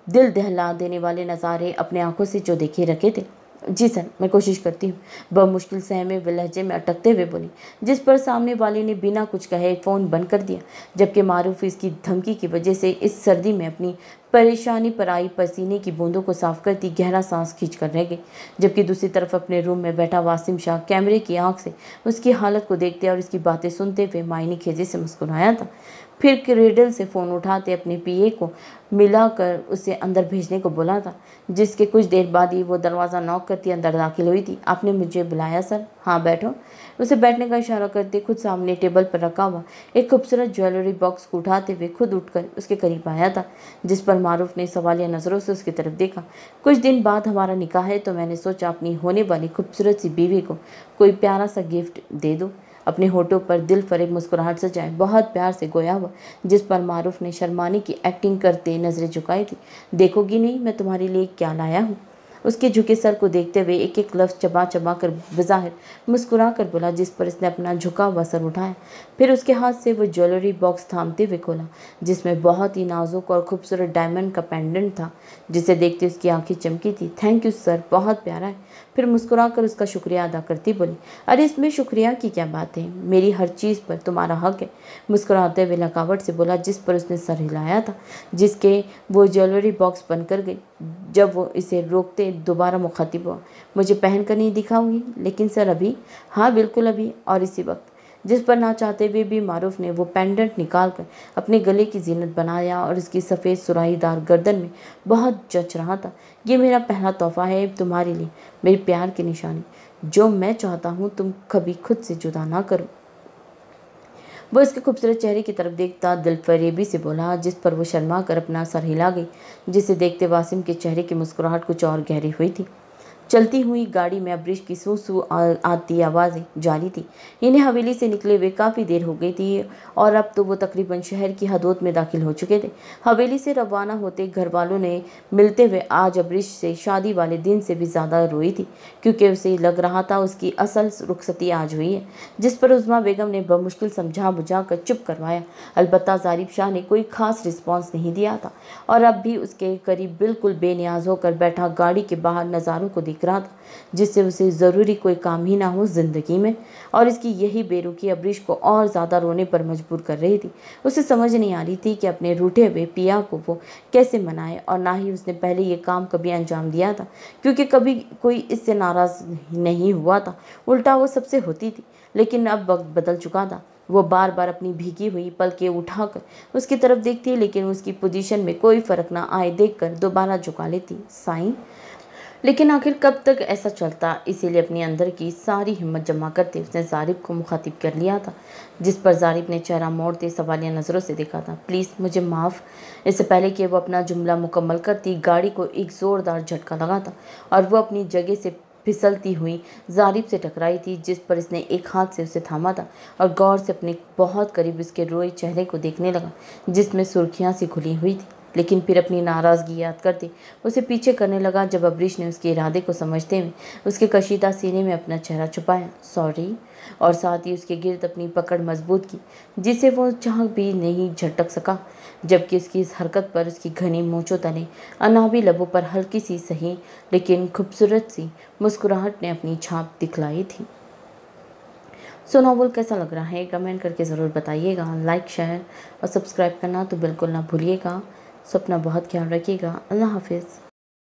दिल दहला देने वाले नज़ारे अपने आंखों से जो देखे रखे थे। जी सर, मैं कोशिश करती हूँ, बमुश्किल सहमे हुए लहजे में अटकते हुए बोली। जिस पर सामने वाले ने बिना कुछ कहे फ़ोन बंद कर दिया, जबकि मारूफ इसकी धमकी की वजह से इस सर्दी में अपनी परेशानी पर आई पसीने की बूंदों को साफ करती गहरा सांस खींच कर रह गई। जबकि दूसरी तरफ अपने रूम में बैठा वासिम शाह कैमरे की आंख से उसकी हालत को देखते और उसकी बातें सुनते हुए मायने खेजे से मुस्कुराया था। फिर क्रेडल से फ़ोन उठाते अपने पीए को मिलाकर उसे अंदर भेजने को बोला था, जिसके कुछ देर बाद ही वो दरवाज़ा नॉक करती अंदर दाखिल हुई थी। आपने मुझे बुलाया सर? हाँ बैठो। उसे बैठने का इशारा करते खुद सामने टेबल पर रखा हुआ एक खूबसूरत ज्वेलरी बॉक्स को उठाते हुए खुद उठकर उसके करीब आया था, जिस पर मारूफ ने सवालिया नज़रों से उसकी तरफ देखा। कुछ दिन बाद हमारा निकाह है तो मैंने सोचा अपनी होने वाली खूबसूरत सी बीवी को कोई प्यारा सा गिफ्ट दे दूँ। अपने होठों पर दिल फरेब मुस्कुराहट सजाए बहुत प्यार से गोया हुआ, जिस पर मारूफ ने शर्माने की एक्टिंग करते नजरें झुकाई थी। देखोगी नहीं मैं तुम्हारे लिए क्या लाया हूँ? उसके झुके सर को देखते हुए एक एक लफ्ज़ चबा चबा कर बज़ाहिर मुस्कुरा कर बोला, जिस पर इसने अपना झुका हुआ सर उठाया। फिर उसके हाथ से वो ज्वेलरी बॉक्स थामते हुए खोला, जिसमें बहुत ही नाजुक और खूबसूरत डायमंड का पेंडेंट था, जिसे देखते उसकी आंखें चमकी थी। थैंक यू सर, बहुत प्यारा है। फिर मुस्कुरा कर उसका शुक्रिया अदा करती बोली, अरे इसमें शुक्रिया की क्या बात है, मेरी हर चीज़ पर तुम्हारा हक है। मुस्कुराते हुए लकावट से बोला, जिस पर उसने सर हिलाया था, जिसके वो ज्वेलरी बॉक्स बंद कर गई। जब वो इसे रोकते दोबारा मुखातिब हुआ, मुझे पहन कर नहीं दिखाऊंगी? लेकिन सर अभी? हाँ बिल्कुल अभी और इसी वक्त। जिस पर ना चाहते हुए भी मारूफ ने वो पेंडेंट निकाल कर अपने गले की जीनत बनाया और उसकी सफ़ेद सुराहीदार गर्दन में बहुत जच रहा था। ये मेरा पहला तोहफा है तुम्हारे लिए, मेरे प्यार की निशानी, जो मैं चाहता हूँ तुम कभी खुद से जुदा ना करो। वो इसके खूबसूरत चेहरे की तरफ देखता दिलफरेबी से बोला, जिस पर वो शर्मा कर अपना सर हिला गई, जिसे देखते वासिम के चेहरे की मुस्कुराहट कुछ और गहरी हुई थी। चलती हुई गाड़ी में अब्रिश की सू सू आती आवाज़ें जारी थी। इन्हें हवेली से निकले हुए काफ़ी देर हो गई थी और अब तो वो तकरीबन शहर की हदूद में दाखिल हो चुके थे। हवेली से रवाना होते घर वालों ने मिलते हुए आज अब्रिश से शादी वाले दिन से भी ज़्यादा रोई थी, क्योंकि उसे लग रहा था उसकी असल रुखसती आज हुई है, जिस पर उज़्मा बेगम ने बमुश्किल समझा बुझा कर चुप करवाया। अलबत्ता ज़ारिब शाह ने कोई ख़ास रिस्पॉन्स नहीं दिया था और अब भी उसके करीब बिल्कुल बेनियाज होकर बैठा गाड़ी के बाहर नज़ारों को दिख रहा था, जिससे उसे ज़रूरी कोई काम ही ना हो ज़िंदगी में। और इसकी यही बेरुखी अब्रिश को और ज़्यादा रोने पर मजबूर कर रही थी। उसे समझ नहीं आ रही थी कि अपने रूठे हुए पिया को वो कैसे मनाए, और ना ही उसने पहले ये काम कभी अंजाम दिया था, क्योंकि कभी कोई इससे नाराज़ नहीं हुआ था, उल्टा वो सबसे होती थी। लेकिन अब वक्त बदल चुका था। वो बार बार अपनी भीगी हुई पलकें उठाकर उसकी तरफ देखती, लेकिन उसकी पोजीशन में कोई फ़र्क ना आए देखकर दोबारा झुका लेती। साईं, लेकिन आखिर कब तक ऐसा चलता? इसीलिए अपने अंदर की सारी हिम्मत जमा करते उसने ज़ारिब को मुखातिब कर लिया था, जिस पर ज़ारिब ने चेहरा मोड़ते सवालिया नज़रों से देखा था। प्लीज़ मुझे माफ़। इससे पहले कि वो अपना जुमला मुकम्मल करती, गाड़ी को एक ज़ोरदार झटका लगा था और वो अपनी जगह से फिसलती हुई ज़ारिब से टकराई थी, जिस पर इसने एक हाथ से उसे थामा था और गौर से अपने बहुत करीब उसके रोए चेहरे को देखने लगा, जिसमें सुर्खियाँ सी खुली हुई थी। लेकिन फिर अपनी नाराज़गी याद करते उसे पीछे करने लगा। जब अबरीश ने उसके इरादे को समझते हुए उसके कशीदा सीने में अपना चेहरा छुपाया, सॉरी, और साथ ही उसके गिर्द अपनी पकड़ मजबूत की, जिसे वो चाह भी नहीं झटक सका। जबकि उसकी इस हरकत पर उसकी घनी मूंछों तले अनाबी लबों पर हल्की सी सही लेकिन खूबसूरत सी मुस्कुराहट ने अपनी छाप दिखलाई थी। सो नॉवल कैसा लग रहा है कमेंट करके ज़रूर बताइएगा। लाइक, शेयर और सब्सक्राइब करना तो बिल्कुल ना भूलिएगा। सो अपना बहुत ख्याल रखिएगा। अल्लाह हाफिज़।